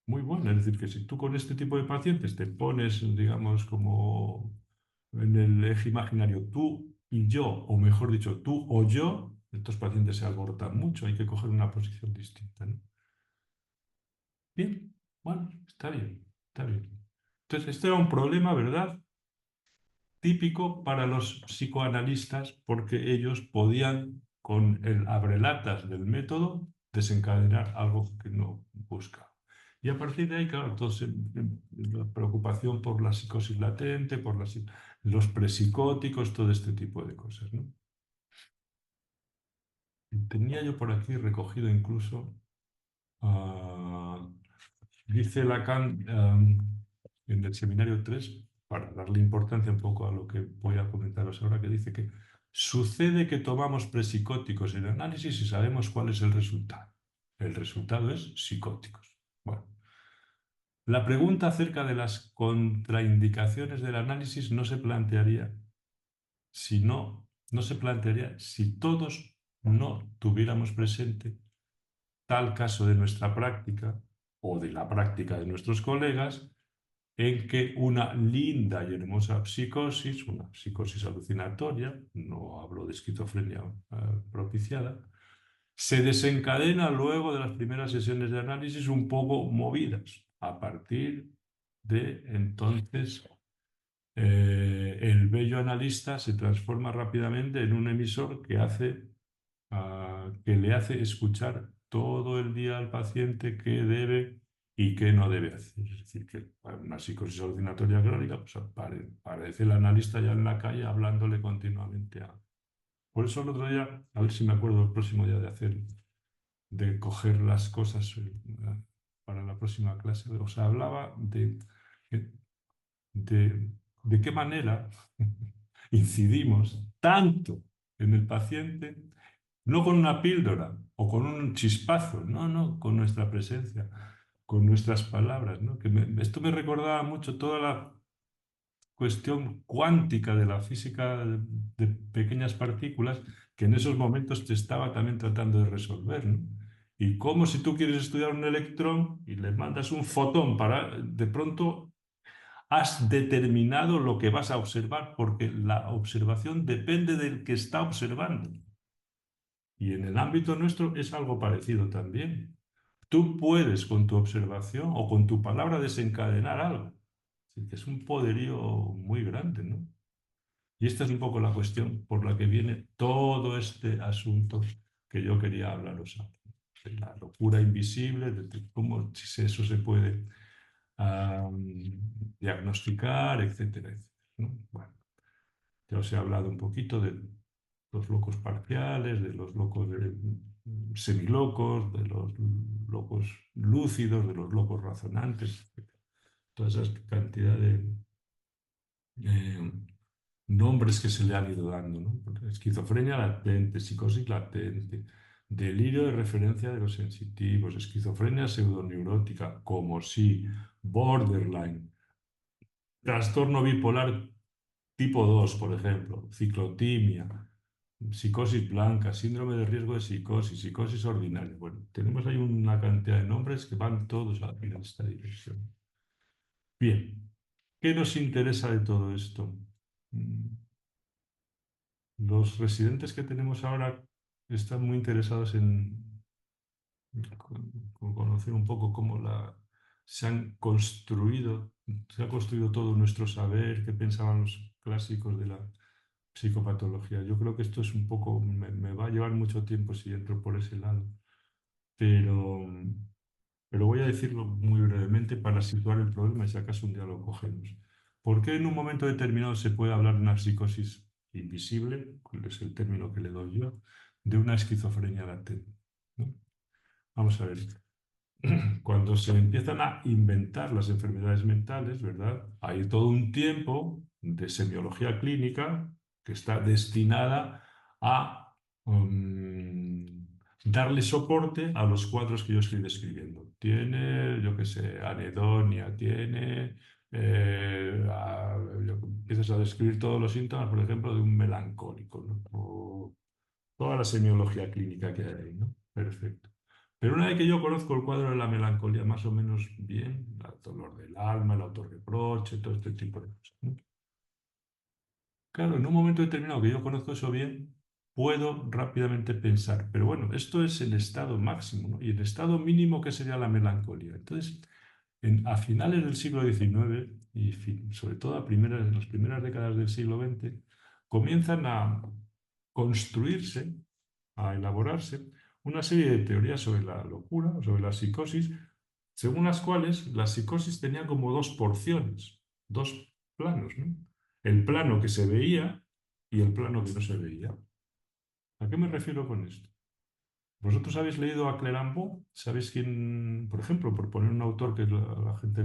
muy buena. Es decir, que si tú con este tipo de pacientes te pones, digamos, como en el eje imaginario tú y yo, o mejor dicho, tú o yo, estos pacientes se alborotan mucho, hay que coger una posición distinta, ¿no? Bien, bueno, está bien, está bien. Entonces, este era un problema, ¿verdad?, típico para los psicoanalistas porque ellos podían, con el abrelatas del método, desencadenar algo que no busca. Y a partir de ahí, claro, entonces, la preocupación por la psicosis latente, por los presicóticos, todo este tipo de cosas, ¿no? Tenía yo por aquí recogido incluso, ah, dice Lacan, en el seminario 3, para darle importancia un poco a lo que voy a comentaros ahora, que dice que sucede que tomamos presicóticos en análisis y sabemos cuál es el resultado. El resultado es psicóticos. Bueno, la pregunta acerca de las contraindicaciones del análisis no se plantearía si todos no tuviéramos presente tal caso de nuestra práctica o de la práctica de nuestros colegas, en que una linda y hermosa psicosis, una psicosis alucinatoria, no hablo de esquizofrenia propiciada, se desencadena luego de las primeras sesiones de análisis un poco movidas. A partir de entonces, el bello analista se transforma rápidamente en un emisor que le hace escuchar todo el día al paciente qué debe y qué no debe hacer. Es decir, que para una psicosis alucinatoria crónica, pues aparece el analista ya en la calle hablándole continuamente a... Por eso el otro día, a ver si me acuerdo el próximo día de coger las cosas para la próxima clase. O sea, hablaba de qué manera incidimos tanto en el paciente, no con una píldora o con un chispazo, no, no, con nuestra presencia, con nuestras palabras, ¿no? Esto me recordaba mucho toda la cuestión cuántica de la física de pequeñas partículas que en esos momentos te estaba también tratando de resolver, ¿no? Y como si tú quieres estudiar un electrón y le mandas un fotón para, de pronto has determinado lo que vas a observar, porque la observación depende del que está observando. Y en el ámbito nuestro es algo parecido también. Tú puedes con tu observación o con tu palabra desencadenar algo. Así que es un poderío muy grande, ¿no? Y esta es un poco la cuestión por la que viene todo este asunto que yo quería hablaros ahora. De la locura invisible, de cómo si eso se puede diagnosticar, etcétera, etcétera, ¿no? Bueno, ya os he hablado un poquito de los locos parciales, de los locos semilocos, de los locos lúcidos, de los locos razonantes, etcétera. Toda esa cantidad de eh, nombres que se le han ido dando, ¿no? Esquizofrenia latente, psicosis latente, delirio de referencia de los sensitivos, esquizofrenia pseudoneurótica, como si, borderline, trastorno bipolar tipo 2, por ejemplo, ciclotimia, psicosis blanca, síndrome de riesgo de psicosis, psicosis ordinaria. Bueno, tenemos ahí una cantidad de nombres que van todos en esta dirección. Bien, ¿qué nos interesa de todo esto? Mm, Los residentes que tenemos ahora están muy interesados en conocer un poco cómo se ha construido todo nuestro saber, qué pensaban los clásicos de la psicopatología. Yo creo que esto es un poco, me va a llevar mucho tiempo si entro por ese lado, pero, pero voy a decirlo muy brevemente para situar el problema y si acaso un día lo cogemos. ¿Por qué en un momento determinado se puede hablar de una psicosis invisible, cuál es el término que le doy yo, de una esquizofrenia latente? ¿No? Vamos a ver. Cuando se empiezan a inventar las enfermedades mentales, ¿verdad? Hay todo un tiempo de semiología clínica que está destinada a darle soporte a los cuadros que yo estoy describiendo. Tiene, yo qué sé, anedonia, tiene... empiezas a describir todos los síntomas, por ejemplo, de un melancólico, ¿no? O toda la semiología clínica que hay ahí, ¿no? Perfecto. Pero una vez que yo conozco el cuadro de la melancolía más o menos bien, el dolor del alma, el autorreproche, todo este tipo de cosas, ¿no? Claro, en un momento determinado que yo conozco eso bien, puedo rápidamente pensar, pero bueno, esto es el estado máximo, ¿no? Y el estado mínimo, ¿qué sería la melancolía? Entonces, a finales del siglo XIX y sobre todo en las primeras décadas del siglo XX, comienzan a construirse, a elaborarse una serie de teorías sobre la locura, sobre la psicosis, según las cuales la psicosis tenía como dos porciones, dos planos, ¿no? El plano que se veía y el plano que no se veía. ¿A qué me refiero con esto? ¿Vosotros habéis leído a Clerambault? ¿Sabéis quién, por ejemplo, por poner un autor que la gente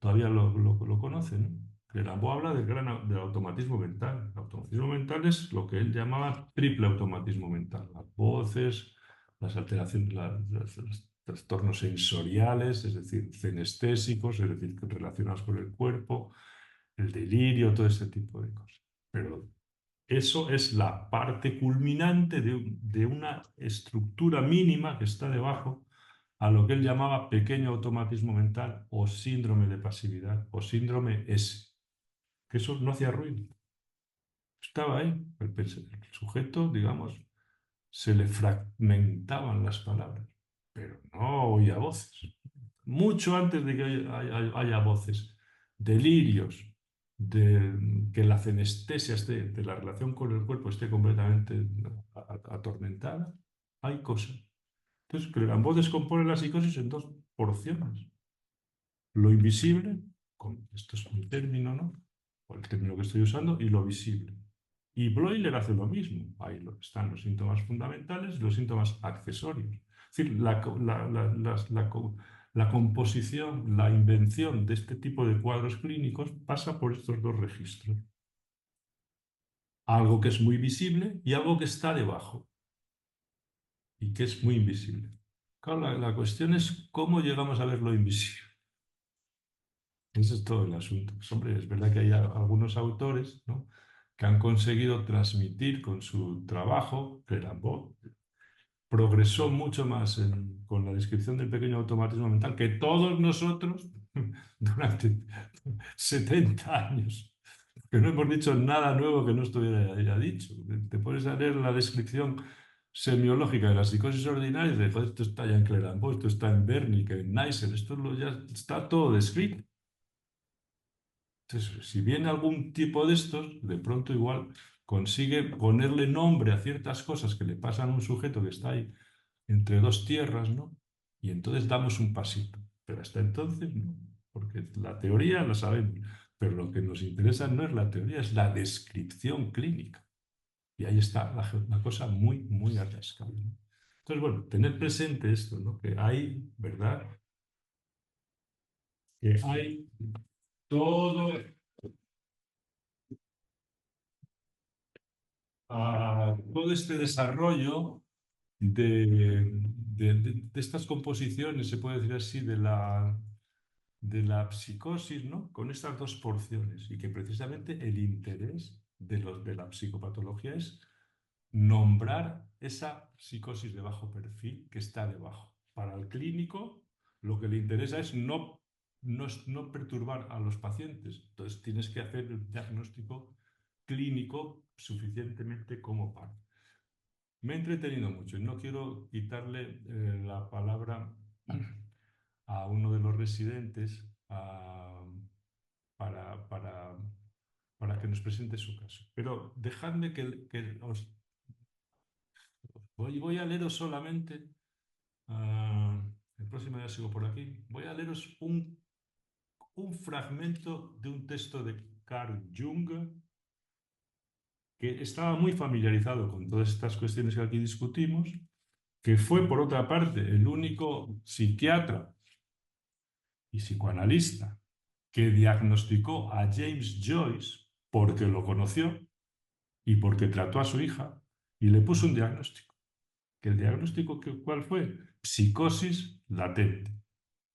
todavía lo conoce, ¿no? Clerambault habla del automatismo mental. El automatismo mental es lo que él llamaba triple automatismo mental. Las voces, las alteraciones, los trastornos sensoriales, es decir, cenestésicos, es decir, relacionados con el cuerpo, el delirio, todo ese tipo de cosas. Pero eso es la parte culminante de una estructura mínima que está debajo a lo que él llamaba pequeño automatismo mental o síndrome de pasividad o síndrome S, que eso no hacía ruido. Estaba ahí, el sujeto, digamos, se le fragmentaban las palabras, pero no oía voces. Mucho antes de que haya voces, delirios, de que la cenestesia de la relación con el cuerpo esté completamente atormentada, hay cosas. Entonces, Clerambault descompone la psicosis en dos porciones. Lo invisible, esto es mi término, ¿no? O el término que estoy usando, y lo visible. Y Bloiler hace lo mismo. Ahí están los síntomas fundamentales y los síntomas accesorios. Es decir, la composición, la invención de este tipo de cuadros clínicos pasa por estos dos registros. algo que es muy visible y algo que está debajo y que es muy invisible. Claro, la cuestión es cómo llegamos a ver lo invisible. Ese es todo el asunto. Pues, hombre, es verdad que hay algunos autores, ¿no?, que han conseguido transmitir con su trabajo, que Rimbaud progresó mucho más con la descripción del pequeño automatismo mental que todos nosotros durante 70 años, que no hemos dicho nada nuevo que no estuviera ya dicho. Te pones a leer la descripción semiológica de la psicosis ordinaria y dices: "Joder, esto está ya en Clerambault, esto está en Wernicke, en Neisser, ya está todo descrito". Entonces, si viene algún tipo de estos, de pronto igual consigue ponerle nombre a ciertas cosas que le pasan a un sujeto que está ahí entre dos tierras, ¿no? Y entonces damos un pasito. Pero hasta entonces no, porque la teoría la sabemos, pero lo que nos interesa no es la teoría, es la descripción clínica. Y ahí está la cosa muy, muy atascada, ¿no? Entonces, bueno, tener presente esto, ¿no? Que hay, ¿verdad? Que hay todo, todo este desarrollo de estas composiciones, se puede decir así, de la psicosis, ¿no?, con estas dos porciones, y que precisamente el interés de la psicopatología es nombrar esa psicosis de bajo perfil que está debajo. Para el clínico, lo que le interesa es no perturbar a los pacientes. Entonces tienes que hacer el diagnóstico clínico suficientemente como para. Me he entretenido mucho y no quiero quitarle la palabra a uno de los residentes para, para, para que nos presente su caso. Pero dejadme que voy a leeros solamente, ah, el próximo día sigo por aquí, voy a leeros un fragmento de un texto de Carl Jung, que estaba muy familiarizado con todas estas cuestiones que aquí discutimos, que fue, por otra parte, el único psiquiatra y psicoanalista que diagnosticó a James Joyce porque lo conoció y porque trató a su hija y le puso un diagnóstico. ¿Que el diagnóstico cuál fue? Psicosis latente.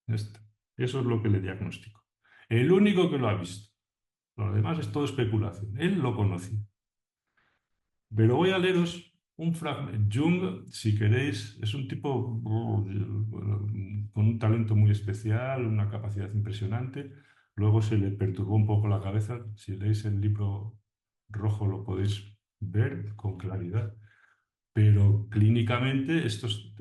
Esto. Eso es lo que le diagnosticó. El único que lo ha visto. Lo demás es todo especulación. Él lo conocía. Pero voy a leeros un fragmento. Jung, si queréis, es un tipo con un talento muy especial, una capacidad impresionante. Luego se le perturbó un poco la cabeza. Si leéis el libro rojo lo podéis ver con claridad. Pero clínicamente estos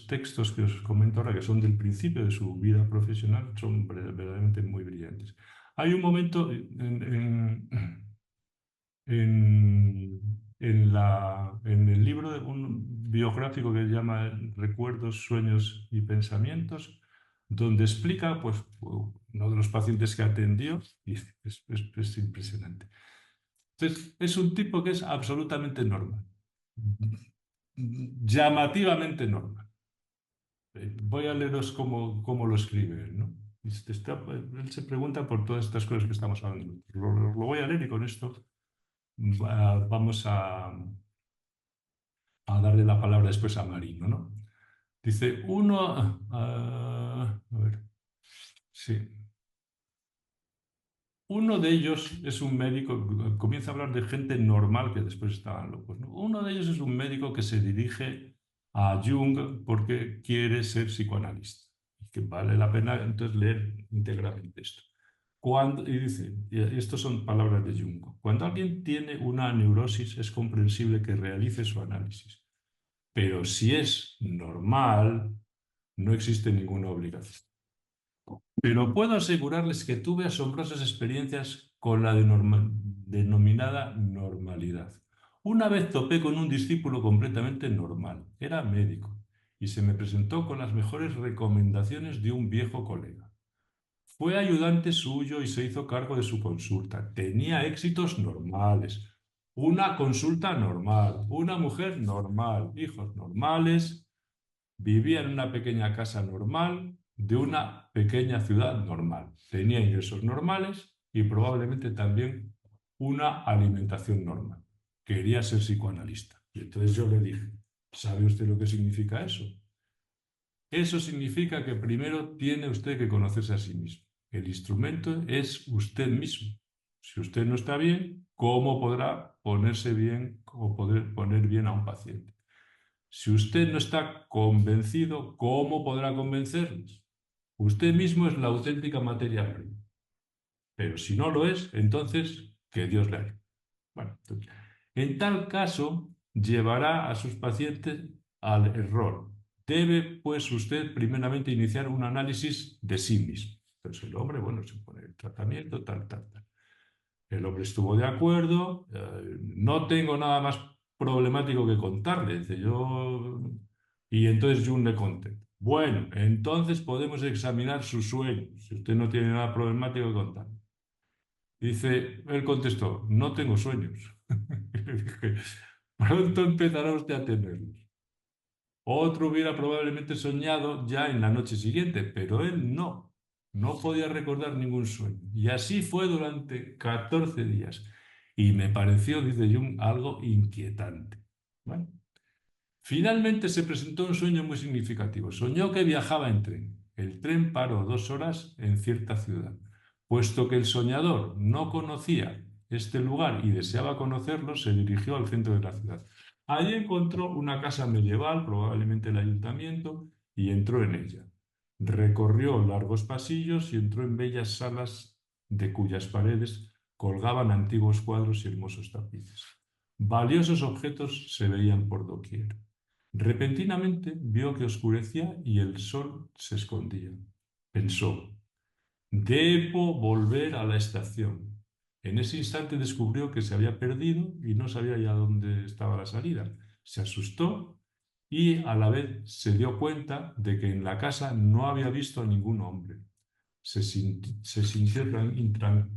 textos que os comento ahora, que son del principio de su vida profesional, son verdaderamente muy brillantes. Hay un momento en el libro de un biográfico que se llama Recuerdos, Sueños y Pensamientos, donde explica, pues, uno de los pacientes que atendió, y es impresionante. Entonces, es un tipo que es absolutamente normal, llamativamente normal. Voy a leeros cómo lo escribe él, ¿no? Él se pregunta por todas estas cosas que estamos hablando. Lo voy a leer y con esto vamos a darle la palabra después a Marino, ¿no? Dice, a ver, sí. Uno de ellos es un médico, comienza a hablar de gente normal que después estaban locos, ¿no? Uno de ellos es un médico que se dirige a Jung porque quiere ser psicoanalista. Y que vale la pena entonces leer íntegramente esto. Y dice, y estas son palabras de Jung: cuando alguien tiene una neurosis es comprensible que realice su análisis, pero si es normal, no existe ninguna obligación. Pero puedo asegurarles que tuve asombrosas experiencias con la denominada normalidad. Una vez topé con un discípulo completamente normal. Era médico y se me presentó con las mejores recomendaciones de un viejo colega. Fue ayudante suyo y se hizo cargo de su consulta. Tenía éxitos normales, una consulta normal, una mujer normal, hijos normales. Vivía en una pequeña casa normal de una pequeña ciudad normal. Tenía ingresos normales y probablemente también una alimentación normal. Quería ser psicoanalista. Y entonces yo le dije, ¿sabe usted lo que significa eso? Eso significa que primero tiene usted que conocerse a sí mismo. El instrumento es usted mismo. Si usted no está bien, ¿cómo podrá ponerse bien o poder poner bien a un paciente? Si usted no está convencido, ¿cómo podrá convencerles? Usted mismo es la auténtica materia prima. Pero si no lo es, entonces que Dios le ayude. Bueno, entonces, en tal caso, llevará a sus pacientes al error. Debe, pues, usted primeramente iniciar un análisis de sí mismo. Entonces el hombre, bueno, se pone el tratamiento, tal, tal, tal. El hombre estuvo de acuerdo, no tengo nada más problemático que contarle, dice yo. Y entonces Jung le contesta, bueno, entonces podemos examinar su sueño, si usted no tiene nada problemático que contar. Dice, él contestó, no tengo sueños. Y le dije, pronto empezará usted a tenerlos. Otro hubiera probablemente soñado ya en la noche siguiente, pero él no. No podía recordar ningún sueño. Y así fue durante 14 días. Y me pareció, dice Jung, algo inquietante. Bueno, finalmente se presentó un sueño muy significativo. Soñó que viajaba en tren. El tren paró 2 horas en cierta ciudad. Puesto que el soñador no conocía este lugar y deseaba conocerlo, se dirigió al centro de la ciudad. Allí encontró una casa medieval, probablemente el ayuntamiento, y entró en ella. Recorrió largos pasillos y entró en bellas salas de cuyas paredes colgaban antiguos cuadros y hermosos tapices. Valiosos objetos se veían por doquier. Repentinamente vio que oscurecía y el sol se escondía. Pensó, debo volver a la estación. En ese instante descubrió que se había perdido y no sabía ya dónde estaba la salida. Se asustó y a la vez se dio cuenta de que en la casa no había visto a ningún hombre. Se sintió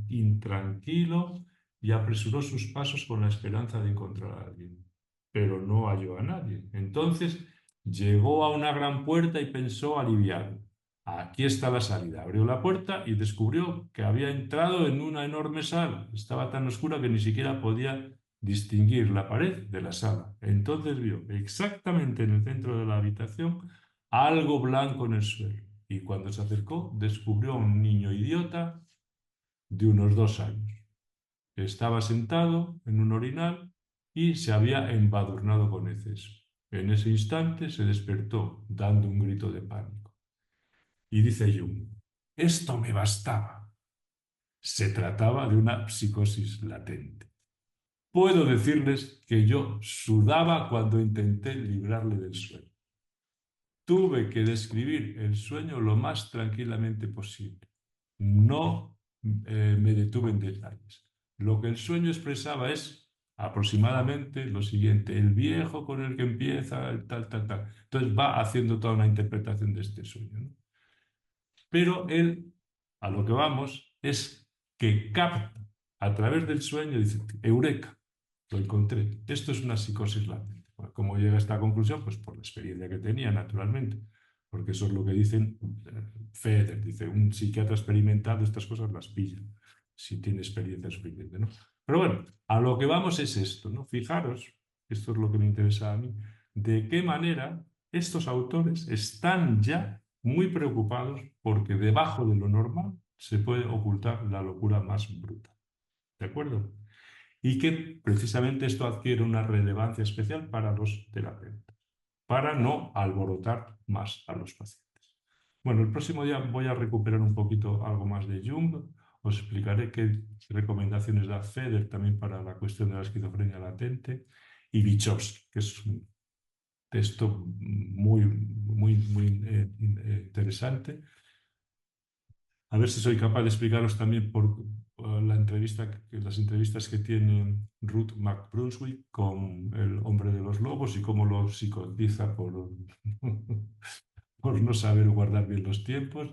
intranquilo y apresuró sus pasos con la esperanza de encontrar a alguien, pero no halló a nadie. Entonces llegó a una gran puerta y pensó aliviado. Aquí está la salida. Abrió la puerta y descubrió que había entrado en una enorme sala. Estaba tan oscura que ni siquiera podía distinguir la pared de la sala. Entonces vio exactamente en el centro de la habitación algo blanco en el suelo. Y cuando se acercó, descubrió a un niño idiota de unos 2 años. Estaba sentado en un orinal y se había embadurnado con heces. En ese instante se despertó, dando un grito de pánico. Y dice Jung, esto me bastaba. Se trataba de una psicosis latente. Puedo decirles que yo sudaba cuando intenté librarle del sueño. Tuve que describir el sueño lo más tranquilamente posible. No me detuve en detalles. Lo que el sueño expresaba es aproximadamente lo siguiente, el viejo con el que empieza, el tal, tal, tal. Entonces va haciendo toda una interpretación de este sueño, ¿no? Pero él, a lo que vamos, es que capta a través del sueño, dice, eureka, lo encontré. Esto es una psicosis latente. Bueno, ¿cómo llega a esta conclusión? Pues por la experiencia que tenía, naturalmente. Porque eso es lo que dicen Feder, dice, un psiquiatra experimentado estas cosas las pilla, si tiene experiencia suficiente, ¿no? Pero bueno, a lo que vamos es esto, ¿no? Fijaros, esto es lo que me interesa a mí, de qué manera estos autores están ya muy preocupados porque debajo de lo normal se puede ocultar la locura más bruta. ¿De acuerdo? Y que precisamente esto adquiere una relevancia especial para los terapeutas, para no alborotar más a los pacientes. Bueno, el próximo día voy a recuperar un poquito algo más de Jung. Os explicaré qué recomendaciones da Feder también para la cuestión de la esquizofrenia latente y Vygotsky, que es un texto muy interesante. A ver si soy capaz de explicaros también por las entrevistas que tiene Ruth McBrunswick con el hombre de los lobos y cómo lo psicotiza por no saber guardar bien los tiempos.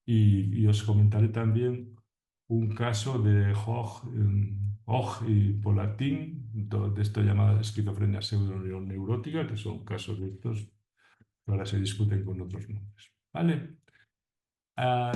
Y os comentaré también un caso de Hoch y Polatin, de esto llamada esquizofrenia pseudoneurótica, que son casos de estos que ahora se discuten con otros nombres. ¿Vale? Ah,